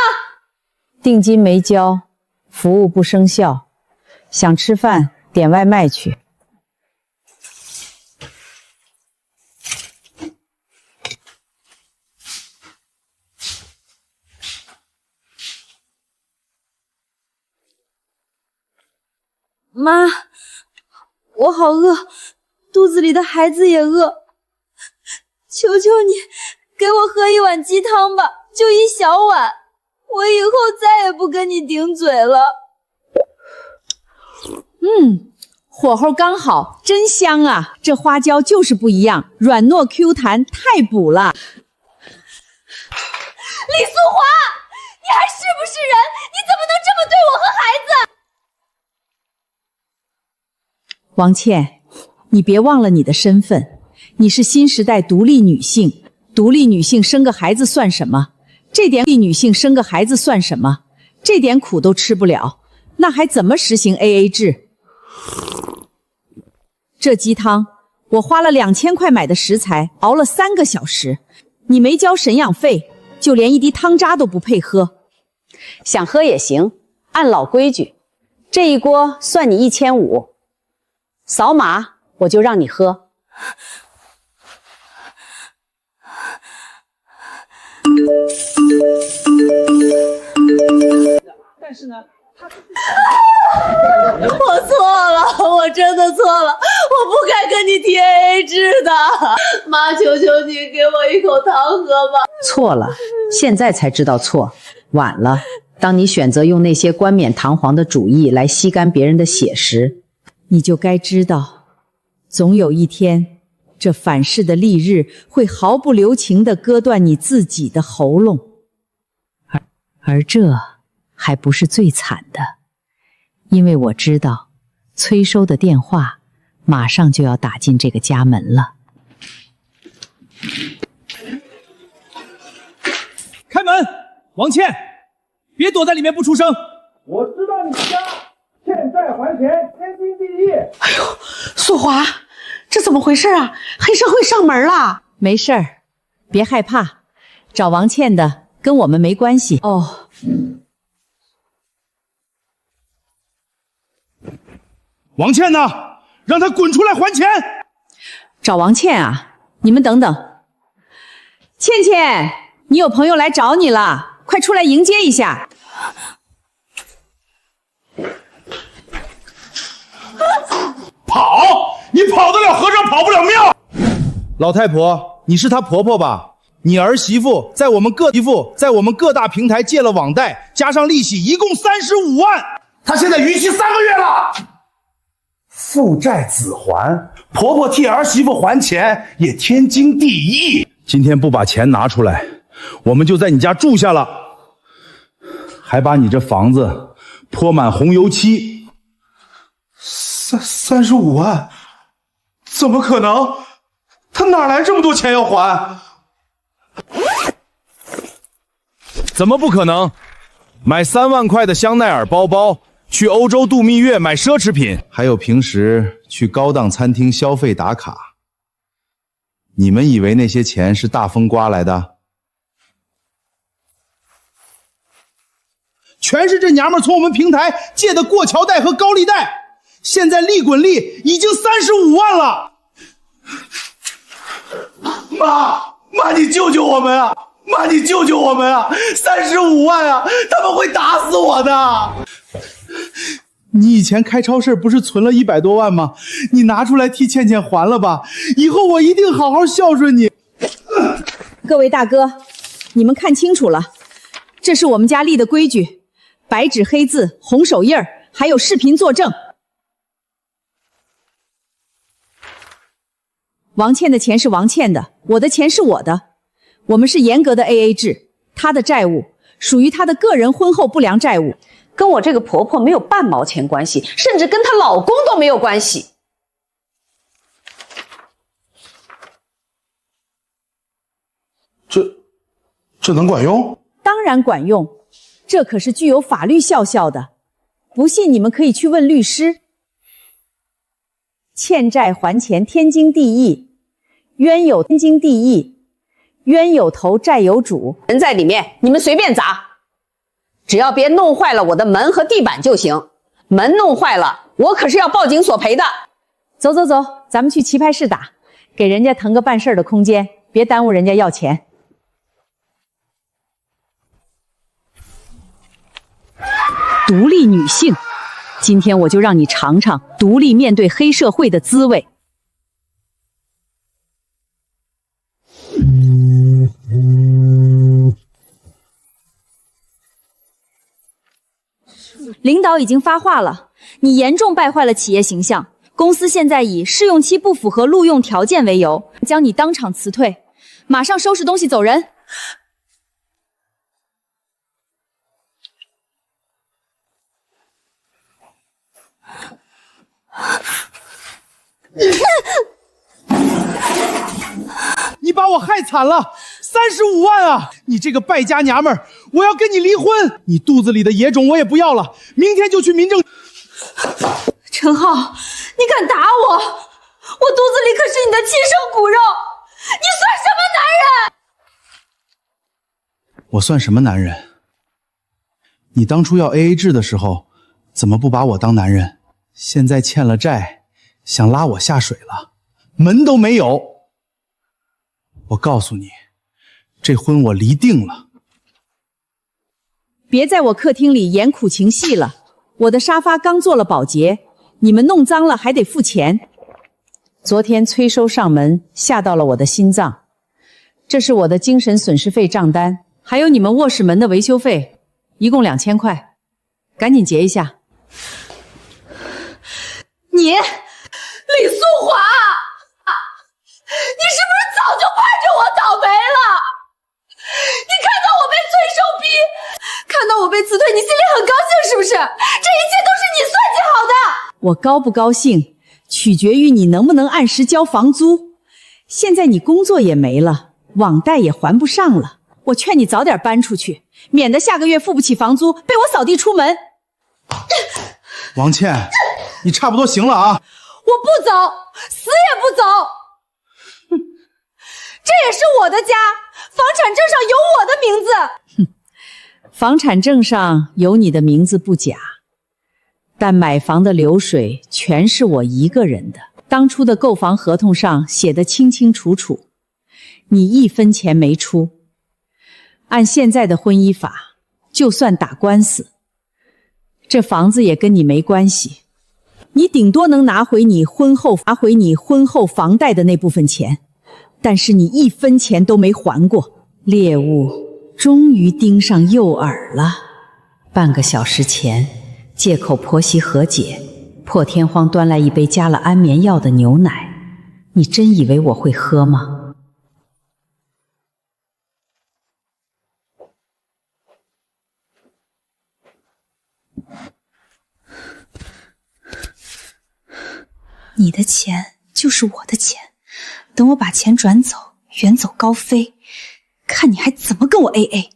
定金没交，服务不生效，想吃饭点外卖去。妈，我好饿，肚子里的孩子也饿，求求你给我喝一碗鸡汤吧，就1小碗，我以后再也不跟你顶嘴了。火候刚好，真香啊！这花椒就是不一样，软糯 Q 弹，太补了。李素华，你还是不是人？你怎么能这么对我和孩子？王倩，你别忘了你的身份，你是新时代独立女性。独立女性生个孩子算什么？这点女性生个孩子算什么？这点苦都吃不了，那还怎么实行 AA 制？这鸡汤我花了2000块买的食材，熬了3个小时，你没交赡养费，就连一滴汤渣都不配喝。想喝也行，按老规矩，这一锅算你1500，扫码我就让你喝。但是呢，我错了，我真的错了，我不该跟你提 AA 制的。妈，求求你给我一口汤喝吧。错了，现在才知道错，晚了。当你选择用那些冠冕堂皇的主义来吸干别人的血时，你就该知道，总有一天，这反噬的利刃会毫不留情地割断你自己的喉咙。而这还不是最惨的，因为我知道催收的电话马上就要打进这个家门了。开门，王倩，别躲在里面不出声。我知道你家欠债还钱，天经地义。哎呦，素华，这怎么回事啊？黑社会上门了？没事儿，别害怕，找王倩的跟我们没关系。哦，王倩呢？让她滚出来还钱！找王倩啊？你们等等，倩倩，你有朋友来找你了，快出来迎接一下。跑！你跑得了和尚跑不了庙。老太婆，你是她婆婆吧？你儿媳妇在我们各大平台借了网贷，加上利息，一共35万。她现在逾期3个月了。父债子还，婆婆替儿媳妇还钱也天经地义。今天不把钱拿出来，我们就在你家住下了，还把你这房子泼满红油漆。35万？怎么可能？他哪来这么多钱要还？怎么不可能？买3万块的香奈儿包包，去欧洲度蜜月买奢侈品，还有平时去高档餐厅消费打卡。你们以为那些钱是大风刮来的？全是这娘们从我们平台借的过桥贷和高利贷，现在利滚利已经35万了。妈，你救救我们啊！妈，你救救我们啊！35万啊，他们会打死我的。你以前开超市不是存了100多万吗？你拿出来替倩倩还了吧，以后我一定好好孝顺你。各位大哥，你们看清楚了，这是我们家立的规矩，白纸黑字，红手印儿，还有视频作证。王倩的钱是王倩的，我的钱是我的，我们是严格的 AA 制，她的债务属于她的个人婚后不良债务，跟我这个婆婆没有半毛钱关系，甚至跟她老公都没有关系。这能管用？当然管用，这可是具有法律效的。不信你们可以去问律师。欠债还钱天经地义，冤有天经地义，冤有头债有主，人在里面，你们随便砸，只要别弄坏了我的门和地板就行。门弄坏了，我可是要报警索赔的。走走走，咱们去棋牌室打，给人家腾个办事的空间，别耽误人家要钱。独立女性，今天我就让你尝尝独立面对黑社会的滋味。领导已经发话了，你严重败坏了企业形象，公司现在以试用期不符合录用条件为由，将你当场辞退，马上收拾东西走人。你把我害惨了，35万啊！你这个败家娘们儿，我要跟你离婚！你肚子里的野种我也不要了，明天就去民政。陈浩，你敢打我？我肚子里可是你的亲生骨肉，你算什么男人？我算什么男人？你当初要 AA 制的时候，怎么不把我当男人？现在欠了债，想拉我下水了，门都没有。我告诉你，这婚我离定了。别在我客厅里演苦情戏了，我的沙发刚做了保洁，你们弄脏了还得付钱。昨天催收上门，吓到了我的心脏。这是我的精神损失费账单，还有你们卧室门的维修费，一共2000块，赶紧结一下。你，李素华，你是不是早就盼着我倒霉了？你看到我被催收逼，看到我被辞退，你心里很高兴是不是？这一切都是你算计好的。我高不高兴，取决于你能不能按时交房租。现在你工作也没了，网贷也还不上了，我劝你早点搬出去，免得下个月付不起房租，被我扫地出门。王倩，你差不多行了啊！我不走，死也不走。这也是我的家，房产证上有我的名字。房产证上有你的名字不假，但买房的流水全是我一个人的。当初的购房合同上写得清清楚楚，你1分钱没出。按现在的婚姻法，就算打官司，这房子也跟你没关系，你顶多能拿回你婚后房贷的那部分钱，但是你1分钱都没还过。猎物终于盯上诱饵了。半个小时前，借口婆媳和解，破天荒端来一杯加了安眠药的牛奶，你真以为我会喝吗？你的钱就是我的钱，等我把钱转走，远走高飞，看你还怎么跟我 AA。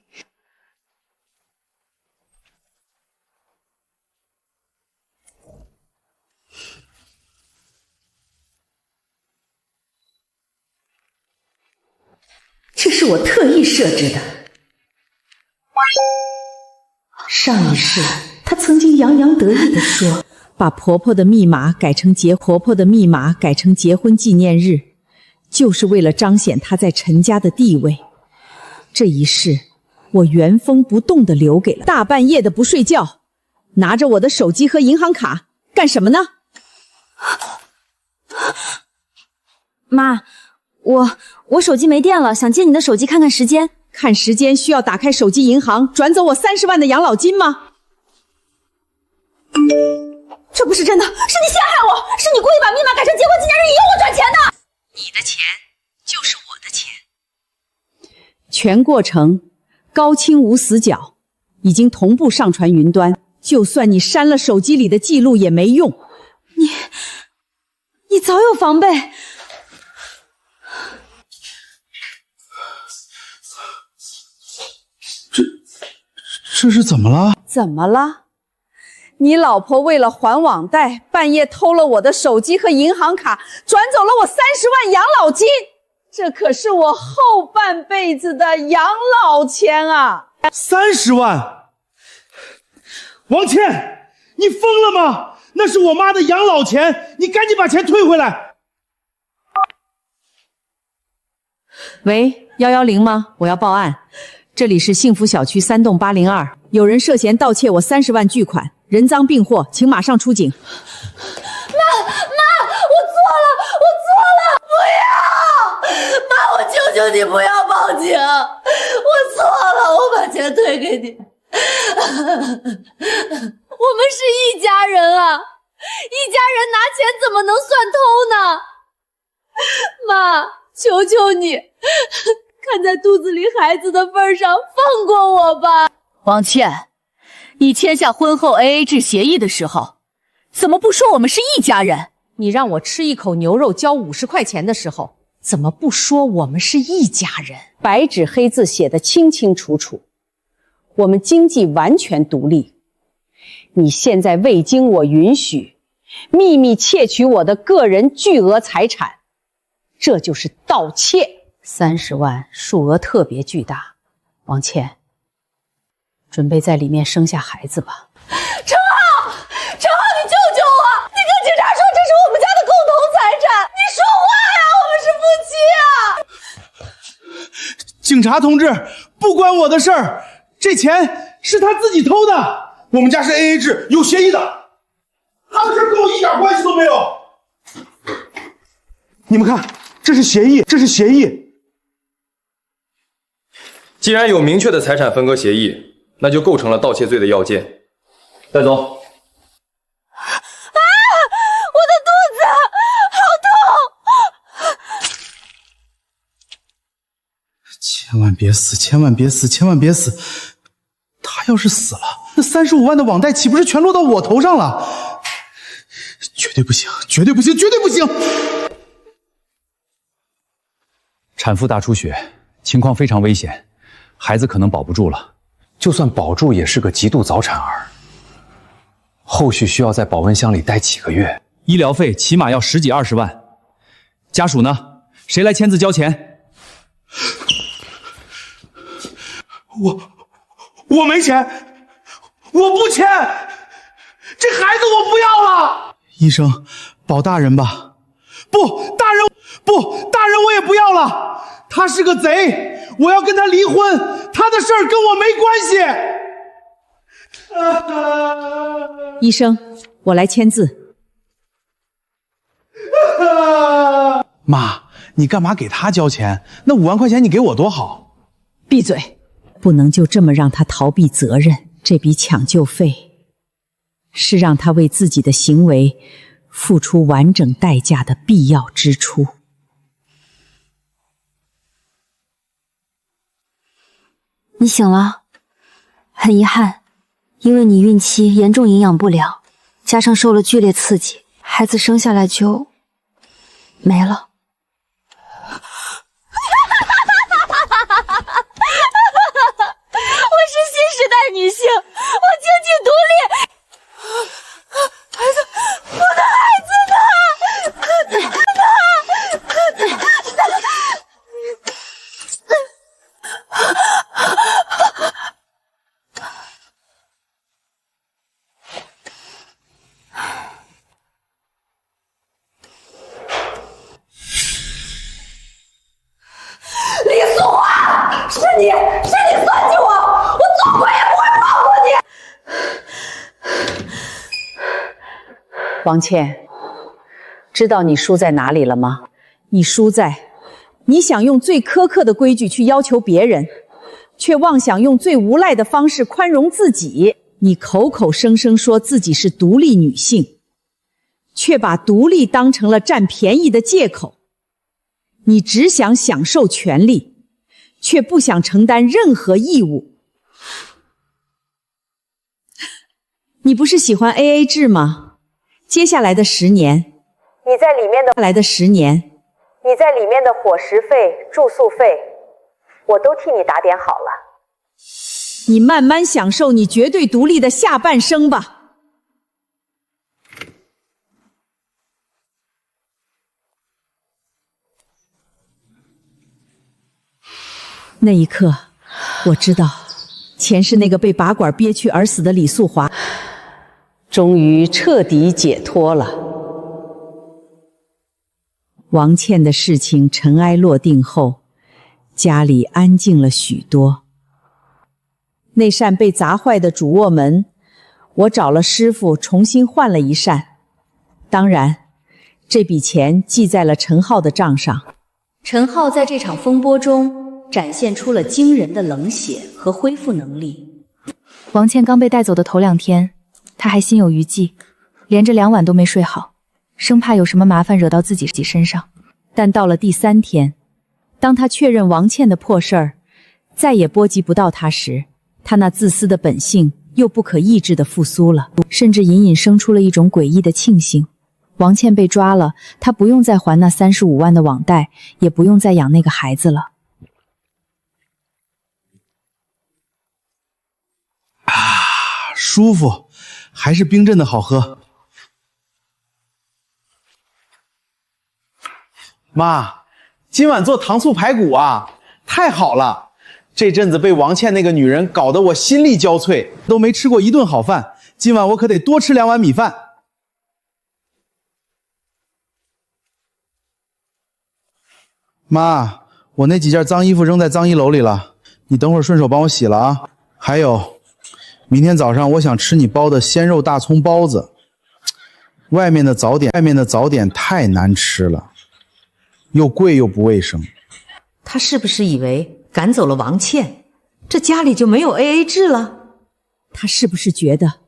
这是我特意设置的。上一世，她曾经洋洋得意地说，把婆婆的密码改成结婚纪念日，就是为了彰显她在陈家的地位。这一世，我原封不动地留给了大半夜的不睡觉，拿着我的手机和银行卡干什么呢？妈，我手机没电了，想借你的手机看看时间。看时间需要打开手机银行转走我30万的养老金吗？这不是真的，是你陷害我，是你故意把密码改成结婚纪念日以诱我赚钱的。你的钱就是我的钱。全过程高清无死角，已经同步上传云端，就算你删了手机里的记录也没用。你早有防备。这是怎么了？怎么了？你老婆为了还网贷，半夜偷了我的手机和银行卡，转走了我30万养老金。这可是我后半辈子的养老钱啊！30万！王倩，你疯了吗？那是我妈的养老钱，你赶紧把钱退回来！喂，110吗？我要报案。这里是幸福小区3栋802，有人涉嫌盗窃我30万巨款，人赃并获，请马上出警。妈，我错了，不要！妈，我求求你不要报警，我错了，我把钱退给你。我们是一家人啊，一家人拿钱怎么能算偷呢？妈，求求你，看在肚子里孩子的份上，放过我吧。王倩，你签下婚后 AA 制协议的时候，怎么不说我们是一家人？你让我吃一口牛肉交50块钱的时候，怎么不说我们是一家人？白纸黑字写得清清楚楚，我们经济完全独立。你现在未经我允许，秘密窃取我的个人巨额财产，这就是盗窃。30万数额特别巨大，王倩，准备在里面生下孩子吧。程浩，程浩，你救救我！你跟警察说这是我们家的共同财产，你说话呀，我们是夫妻啊！警察同志，不关我的事儿，这钱是他自己偷的。我们家是 AA 制，有协议的，他的事跟我一点关系都没有。你们看，这是协议，这是协议。既然有明确的财产分割协议，那就构成了盗窃罪的要件。带走。啊！我的肚子好痛！千万别死，千万别死，千万别死！他要是死了，那35万的网贷岂不是全落到我头上了？绝对不行，绝对不行，绝对不行！产妇大出血，情况非常危险，孩子可能保不住了。就算保住，也是个极度早产儿，后续需要在保温箱里待几个月，医疗费起码要10几20万。家属呢？谁来签字交钱？我没钱，我不签，这孩子我不要了。医生，保大人吧。不，大人我也不要了。他是个贼，我要跟他离婚，他的事儿跟我没关系。医生，我来签字。妈，你干嘛给他交钱？那5万块钱你给我多好。闭嘴！不能就这么让他逃避责任。这笔抢救费是让他为自己的行为付出完整代价的必要支出。你醒了，很遗憾，因为你孕期严重营养不良，加上受了剧烈刺激，孩子生下来就没了。我是新时代女性，我经济独立。孩子，我的孩子呢？李素华，是你算计我，我做鬼也不会放过你。王倩，知道你输在哪里了吗？你输在你想用最苛刻的规矩去要求别人，却妄想用最无赖的方式宽容自己。你口口声声说自己是独立女性，却把独立当成了占便宜的借口。你只想享受权利，却不想承担任何义务。你不是喜欢 AA 制吗？接下来的10年，你在里面的伙食费、住宿费，我都替你打点好了。你慢慢享受你绝对独立的下半生吧。那一刻，我知道，前世那个被拔管憋屈而死的李素华，终于彻底解脱了。王倩的事情尘埃落定后，家里安静了许多。那扇被砸坏的主卧门，我找了师傅重新换了一扇。当然，这笔钱记在了陈浩的账上。陈浩在这场风波中展现出了惊人的冷血和恢复能力。王倩刚被带走的头2天，她还心有余悸，连着2晚都没睡好，生怕有什么麻烦惹到自己身上。但到了第3天，当她确认王倩的破事儿再也波及不到她时，她那自私的本性又不可抑制地复苏了，甚至隐隐生出了一种诡异的庆幸。王倩被抓了，她不用再还那35万的网贷，也不用再养那个孩子了。舒服，还是冰镇的好喝。妈，今晚做糖醋排骨啊，太好了！这阵子被王倩那个女人搞得我心力交瘁，都没吃过一顿好饭。今晚我可得多吃2碗米饭。妈，我那几件脏衣服扔在脏衣篓里了，你等会儿顺手帮我洗了啊。还有，明天早上我想吃你包的鲜肉大葱包子。外面的早点太难吃了，又贵又不卫生。他是不是以为赶走了王倩，这家里就没有 AA 制了？他是不是觉得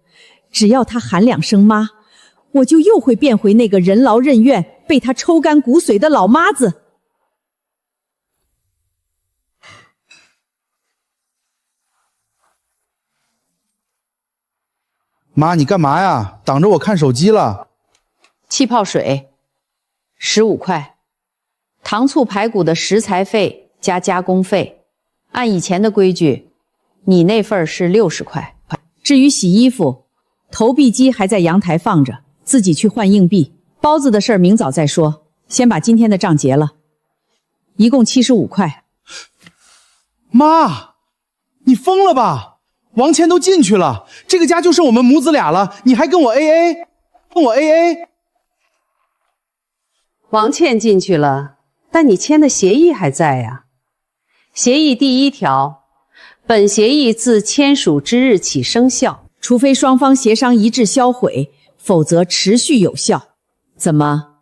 只要他喊2声妈，我就又会变回那个任劳任怨、被他抽干骨髓的老妈子？妈，你干嘛呀？挡着我看手机了。气泡水15块，糖醋排骨的食材费加加工费，按以前的规矩，你那份是60块。至于洗衣服，投币机还在阳台放着，自己去换硬币。包子的事儿明早再说，先把今天的账结了，一共75块。妈，你疯了吧？王倩都进去了，这个家就剩我们母子俩了，你还跟我 AA？ 跟我 AA？ 王倩进去了，但你签的协议还在呀。协议第1条，本协议自签署之日起生效，除非双方协商一致销毁，否则持续有效。怎么，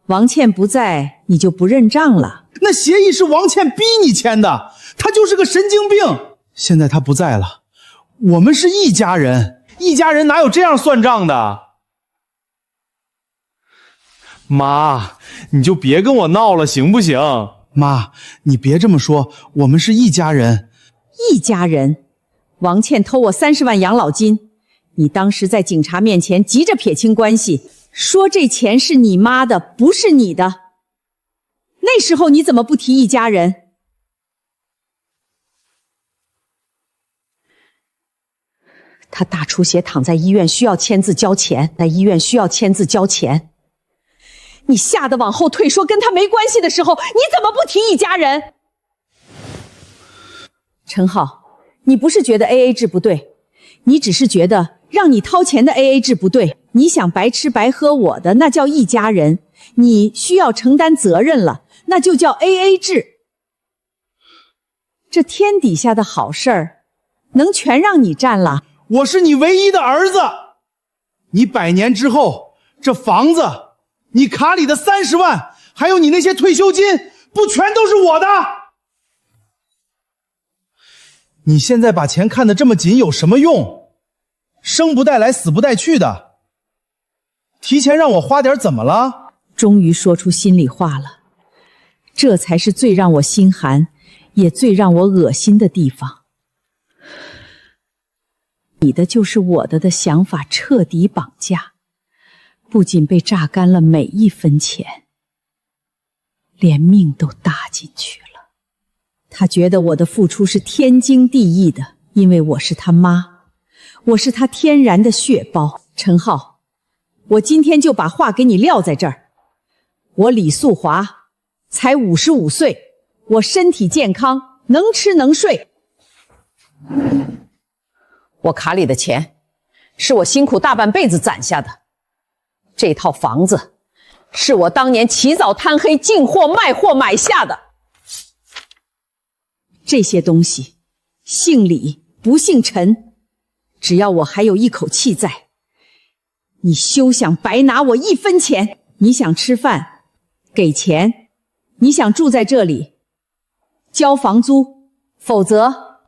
王倩不在，你就不认账了？那协议是王倩逼你签的，她就是个神经病。现在她不在了，我们是一家人，一家人哪有这样算账的？妈，你就别跟我闹了，行不行？妈，你别这么说，我们是一家人。一家人？王倩偷我30万养老金，你当时在警察面前急着撇清关系，说这钱是你妈的，不是你的。那时候你怎么不提一家人？他大出血躺在医院，需要签字交钱，在医院需要签字交钱。你吓得往后退，说跟他没关系的时候，你怎么不提一家人？陈浩，你不是觉得 AA 制不对，你只是觉得让你掏钱的 AA 制不对。你想白吃白喝我的，那叫一家人；你需要承担责任了，那就叫 AA 制。这天底下的好事儿，能全让你占了？我是你唯一的儿子，你100年之后，这房子，你卡里的30万，还有你那些退休金，不全都是我的？你现在把钱看得这么紧有什么用？生不带来，死不带去的。提前让我花点怎么了？终于说出心里话了，这才是最让我心寒，也最让我恶心的地方。你的就是我的想法彻底绑架，不仅被榨干了每一分钱，连命都搭进去了。他觉得我的付出是天经地义的，因为我是他妈，我是他天然的血包。陈浩，我今天就把话给你撂在这儿，我李素华才55岁，我身体健康，能吃能睡。我卡里的钱是我辛苦大半辈子攒下的，这套房子是我当年起早贪黑进货卖货买下的。这些东西姓李不姓陈，只要我还有一口气在，你休想白拿我1分钱。你想吃饭给钱，你想住在这里交房租，否则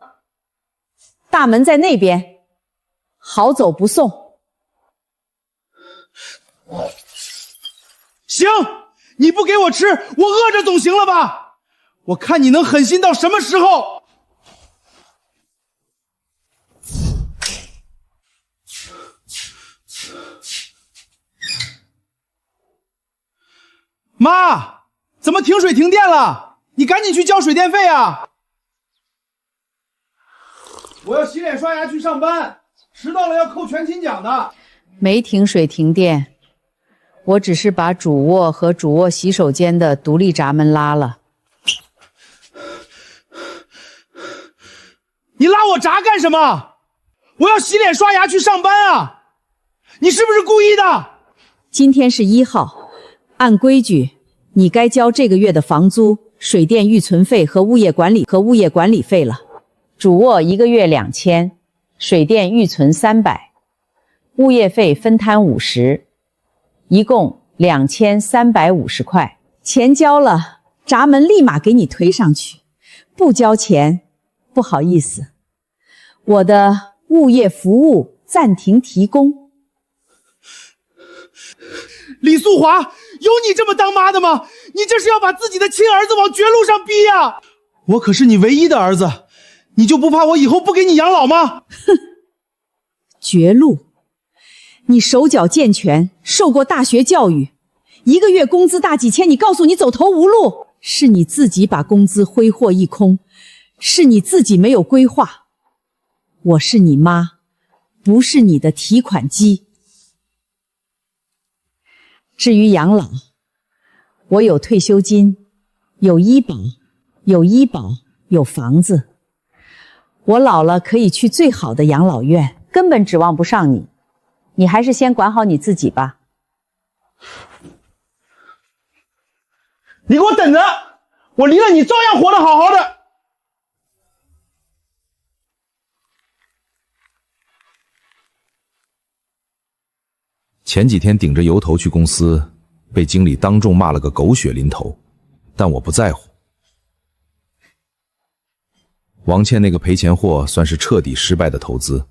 大门在那边，好走不送。行，你不给我吃，我饿着总行了吧？我看你能狠心到什么时候？妈，怎么停水停电了？你赶紧去交水电费啊！我要洗脸刷牙去上班，迟到了要扣全勤奖的。没停水停电，我只是把主卧和主卧洗手间的独立闸门拉了。你拉我闸干什么？我要洗脸刷牙去上班啊！你是不是故意的？今天是1号，按规矩，你该交这个月的房租、水电预存费和物业管理费了。主卧1个月2000，水电预存300，物业费分摊50，一共2350块。钱交了，闸门立马给你推上去。不交钱，不好意思，我的物业服务暂停提供。李素华，有你这么当妈的吗？你这是要把自己的亲儿子往绝路上逼呀！我可是你唯一的儿子，你就不怕我以后不给你养老吗？哼，绝路？你手脚健全，受过大学教育，1个月工资大几千，你告诉你走投无路，是你自己把工资挥霍一空，是你自己没有规划。我是你妈，不是你的提款机。至于养老，我有退休金，有医保，有房子。我老了可以去最好的养老院，根本指望不上你。你还是先管好你自己吧。你给我等着，我离了你照样活得好好的。前几天顶着油头去公司，被经理当众骂了个狗血淋头，但我不在乎。王倩那个赔钱货算是彻底失败的投资。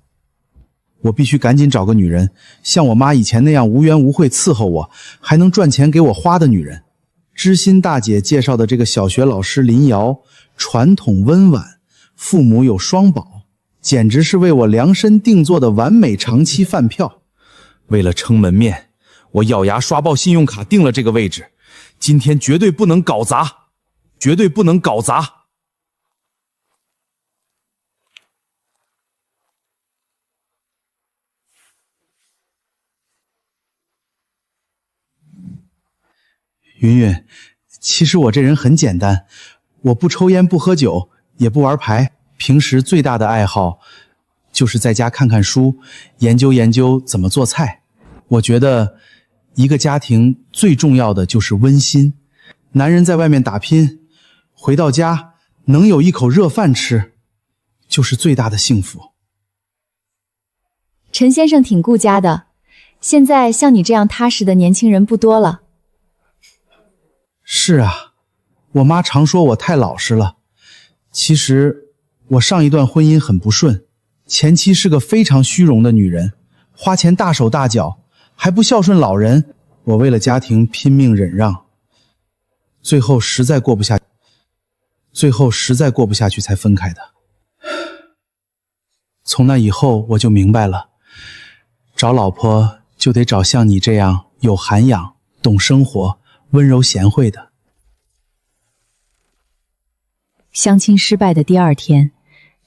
我必须赶紧找个女人，像我妈以前那样无缘无故伺候我，还能赚钱给我花的女人。知心大姐介绍的这个小学老师林瑶，传统温婉，父母有双保，简直是为我量身定做的完美长期饭票。为了撑门面，我咬牙刷爆信用卡定了这个位置，今天绝对不能搞砸，绝对不能搞砸。云云，其实我这人很简单，我不抽烟不喝酒，也不玩牌，平时最大的爱好就是在家看看书，研究研究怎么做菜。我觉得一个家庭最重要的就是温馨，男人在外面打拼，回到家能有一口热饭吃，就是最大的幸福。陈先生挺顾家的，现在像你这样踏实的年轻人不多了。是啊，我妈常说我太老实了。其实我上一段婚姻很不顺，前妻是个非常虚荣的女人，花钱大手大脚，还不孝顺老人。我为了家庭拼命忍让，最后实在过不下去才分开的。从那以后我就明白了，找老婆就得找像你这样有涵养、懂生活、温柔贤惠的。相亲失败的第2天，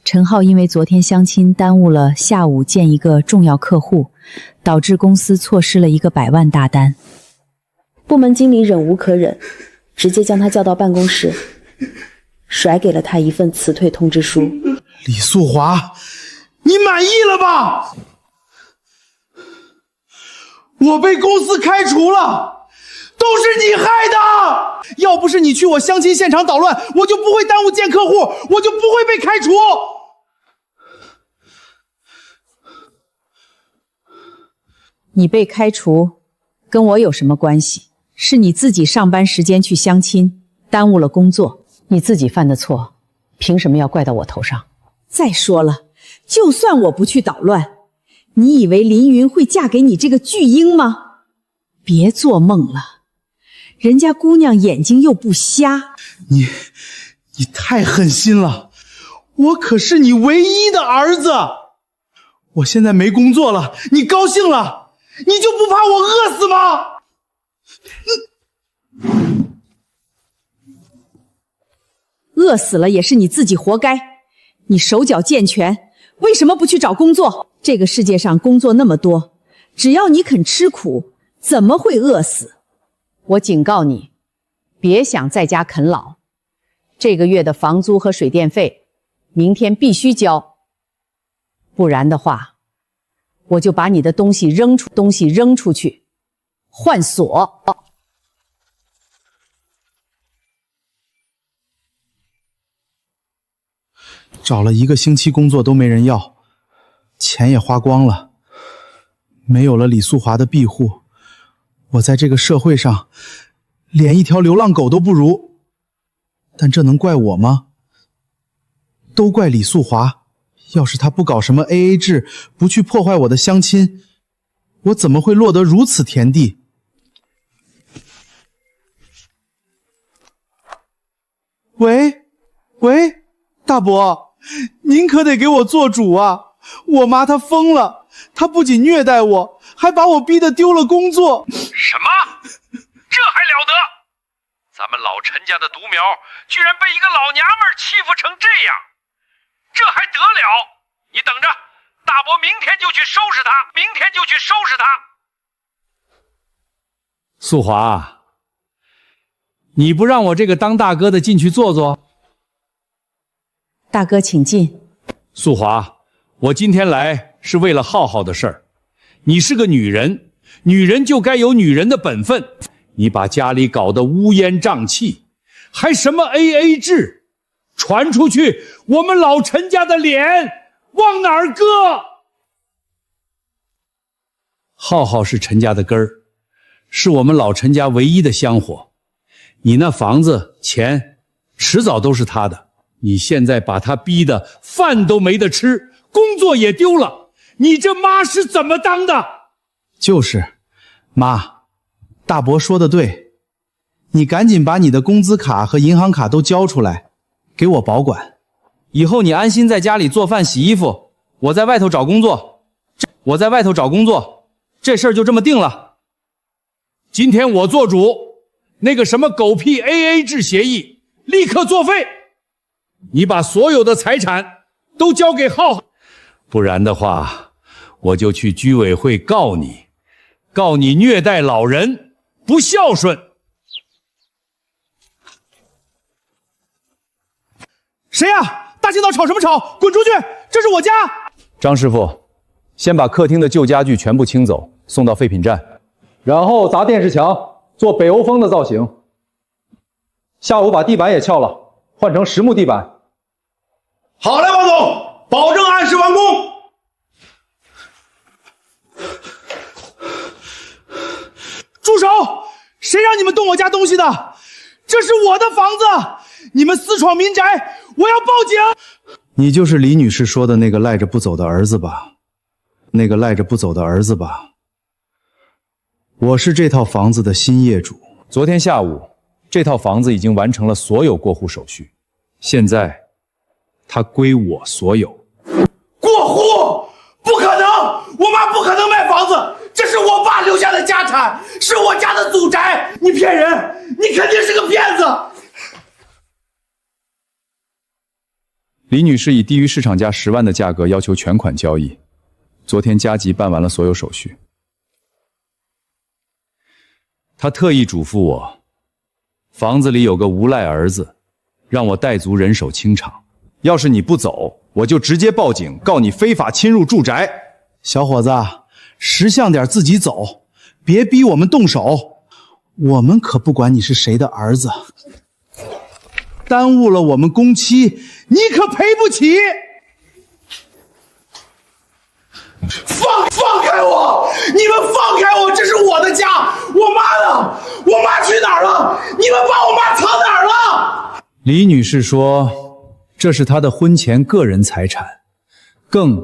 陈浩因为昨天相亲耽误了下午见一个重要客户，导致公司错失了一个100万大单。部门经理忍无可忍，直接将他叫到办公室，甩给了他一份辞退通知书。李素华，你满意了吧？我被公司开除了，都是你害的！要不是你去我相亲现场捣乱，我就不会耽误见客户，我就不会被开除。你被开除跟我有什么关系？是你自己上班时间去相亲，耽误了工作。你自己犯的错，凭什么要怪到我头上？再说了，就算我不去捣乱，你以为林云会嫁给你这个巨婴吗？别做梦了，人家姑娘眼睛又不瞎。你太狠心了，我可是你唯一的儿子。我现在没工作了，你高兴了，你就不怕我饿死吗？饿死了也是你自己活该。你手脚健全，为什么不去找工作？这个世界上工作那么多，只要你肯吃苦，怎么会饿死？我警告你，别想在家啃老。这个月的房租和水电费，明天必须交，不然的话，我就把你的东西扔出去，换锁。找了1个星期工作都没人要，钱也花光了，没有了李素华的庇护，我在这个社会上连一条流浪狗都不如。但这能怪我吗？都怪李素华，要是她不搞什么 AA 制，不去破坏我的相亲，我怎么会落得如此田地？喂，大伯，您可得给我做主啊！我妈她疯了，她不仅虐待我，还把我逼得丢了工作。什么？这还了得！咱们老陈家的独苗居然被一个老娘们欺负成这样，这还得了？你等着，大伯明天就去收拾他，素华，你不让我这个当大哥的进去坐坐？大哥，请进。素华，我今天来是为了浩浩的事儿。你是个女人，女人就该有女人的本分。你把家里搞得乌烟瘴气，还什么 AA 制，传出去，我们老陈家的脸往哪儿搁？浩浩是陈家的根儿，是我们老陈家唯一的香火。你那房子、钱，迟早都是他的。你现在把他逼得饭都没得吃，工作也丢了，你这妈是怎么当的？就是，妈，大伯说的对，你赶紧把你的工资卡和银行卡都交出来，给我保管。以后你安心在家里做饭洗衣服，我在外头找工作，这事儿就这么定了。今天我做主，那个什么狗屁 AA 制协议立刻作废，你把所有的财产都交给浩浩，不然的话，我就去居委会告你虐待老人，不孝顺。谁呀？大清早吵什么吵？滚出去！这是我家。张师傅，先把客厅的旧家具全部清走，送到废品站，然后砸电视墙，做北欧风的造型。下午把地板也撬了，换成实木地板。好嘞，王总，保证按时完工。住手！谁让你们动我家东西的？这是我的房子，你们私闯民宅，我要报警！你就是李女士说的那个赖着不走的儿子吧？我是这套房子的新业主。昨天下午，这套房子已经完成了所有过户手续，现在它归我所有。过户？不可能！我妈不可能卖房子，这是我爸留下的家产，是我家的祖宅。你骗人！你肯定是个骗子！李女士以低于市场价10万的价格要求全款交易，昨天加急办完了所有手续。她特意嘱咐我，房子里有个无赖儿子，让我带足人手清场。要是你不走，我就直接报警告你非法侵入住宅。小伙子，识相点，自己走，别逼我们动手。我们可不管你是谁的儿子，耽误了我们工期，你可赔不起。放开我！你们放开我！这是我的家，我妈呢？我妈去哪儿了？你们把我妈藏哪儿了？李女士说，这是她的婚前个人财产，更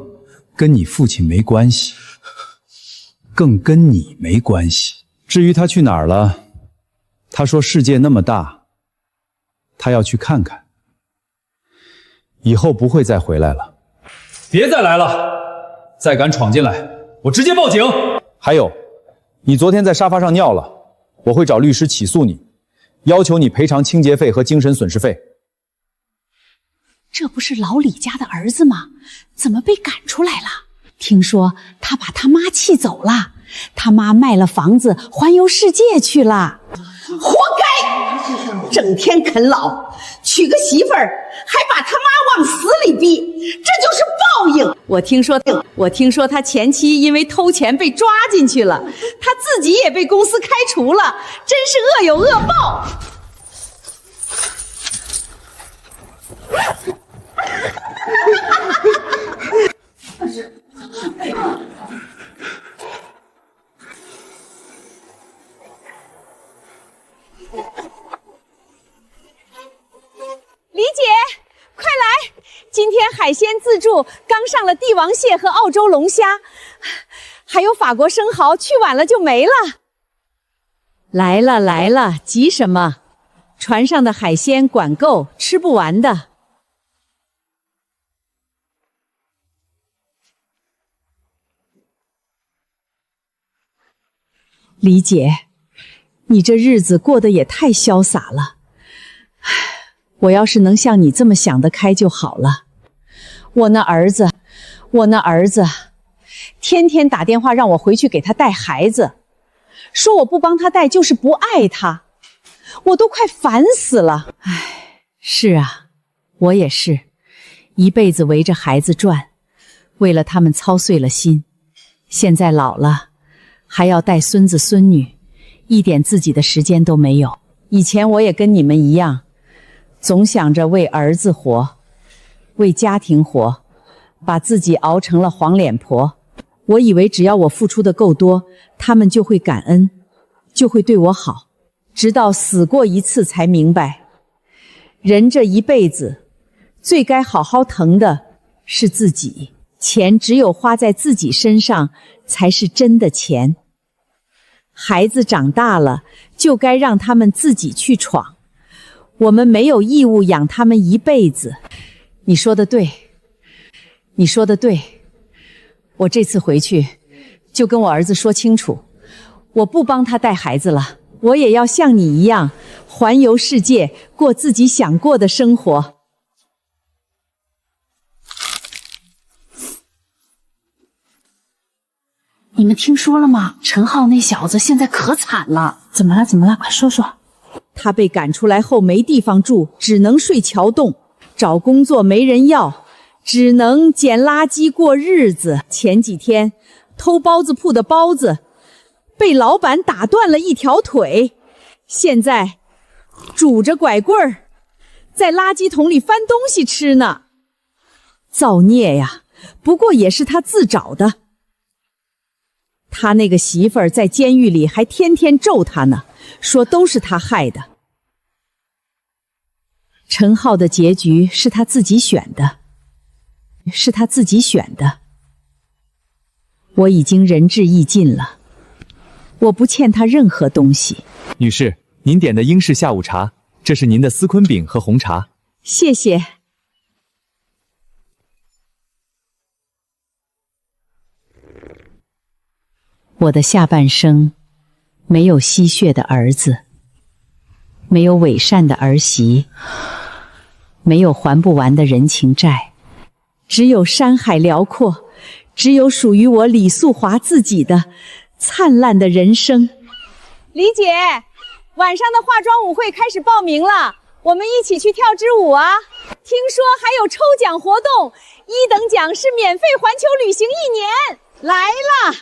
跟你父亲没关系，更跟你没关系。至于她去哪儿了，她说世界那么大，她要去看看，以后不会再回来了。别再来了！再敢闯进来，我直接报警！还有，你昨天在沙发上尿了，我会找律师起诉你，要求你赔偿清洁费和精神损失费。这不是老李家的儿子吗？怎么被赶出来了？听说他把他妈气走了，他妈卖了房子环游世界去了。活该！整天啃老，娶个媳妇儿还把他妈往死里逼，这就是报应。我听说他前妻因为偷钱被抓进去了，他自己也被公司开除了，真是恶有恶报。李姐，快来！今天海鲜自助刚上了帝王蟹和澳洲龙虾，还有法国生蚝，去晚了就没了。来了来了，急什么？船上的海鲜管够，吃不完的。李姐，你这日子过得也太潇洒了。我要是能像你这么想得开就好了。我那儿子天天打电话让我回去给他带孩子，说我不帮他带就是不爱他，我都快烦死了。唉，是啊，我也是，一辈子围着孩子转，为了他们操碎了心。现在老了，还要带孙子孙女，一点自己的时间都没有。以前我也跟你们一样，总想着为儿子活，为家庭活，把自己熬成了黄脸婆。我以为只要我付出的够多，他们就会感恩，就会对我好。直到死过一次才明白，人这一辈子最该好好疼的是自己，钱只有花在自己身上才是真的钱。孩子长大了，就该让他们自己去闯，我们没有义务养他们一辈子。你说的对，你说的对。我这次回去就跟我儿子说清楚，我不帮他带孩子了，我也要像你一样环游世界，过自己想过的生活。你们听说了吗？陈浩那小子现在可惨了。怎么了？怎么了？快说说。他被赶出来后没地方住，只能睡桥洞，找工作没人要，只能捡垃圾过日子。前几天偷包子铺的包子，被老板打断了一条腿，现在拄着拐棍儿在垃圾桶里翻东西吃呢。造孽呀，不过也是他自找的。他那个媳妇儿在监狱里还天天咒他呢，说都是他害的。陈浩的结局是他自己选的，是他自己选的。我已经仁至义尽了，我不欠他任何东西。女士，您点的英式下午茶，这是您的司坤饼和红茶。谢谢。我的下半生没有吸血的儿子，没有伪善的儿媳，没有还不完的人情债，只有山海辽阔，只有属于我李素华自己的灿烂的人生。李姐，晚上的化妆舞会开始报名了，我们一起去跳支舞啊！听说还有抽奖活动，1等奖是免费环球旅行1年，来了！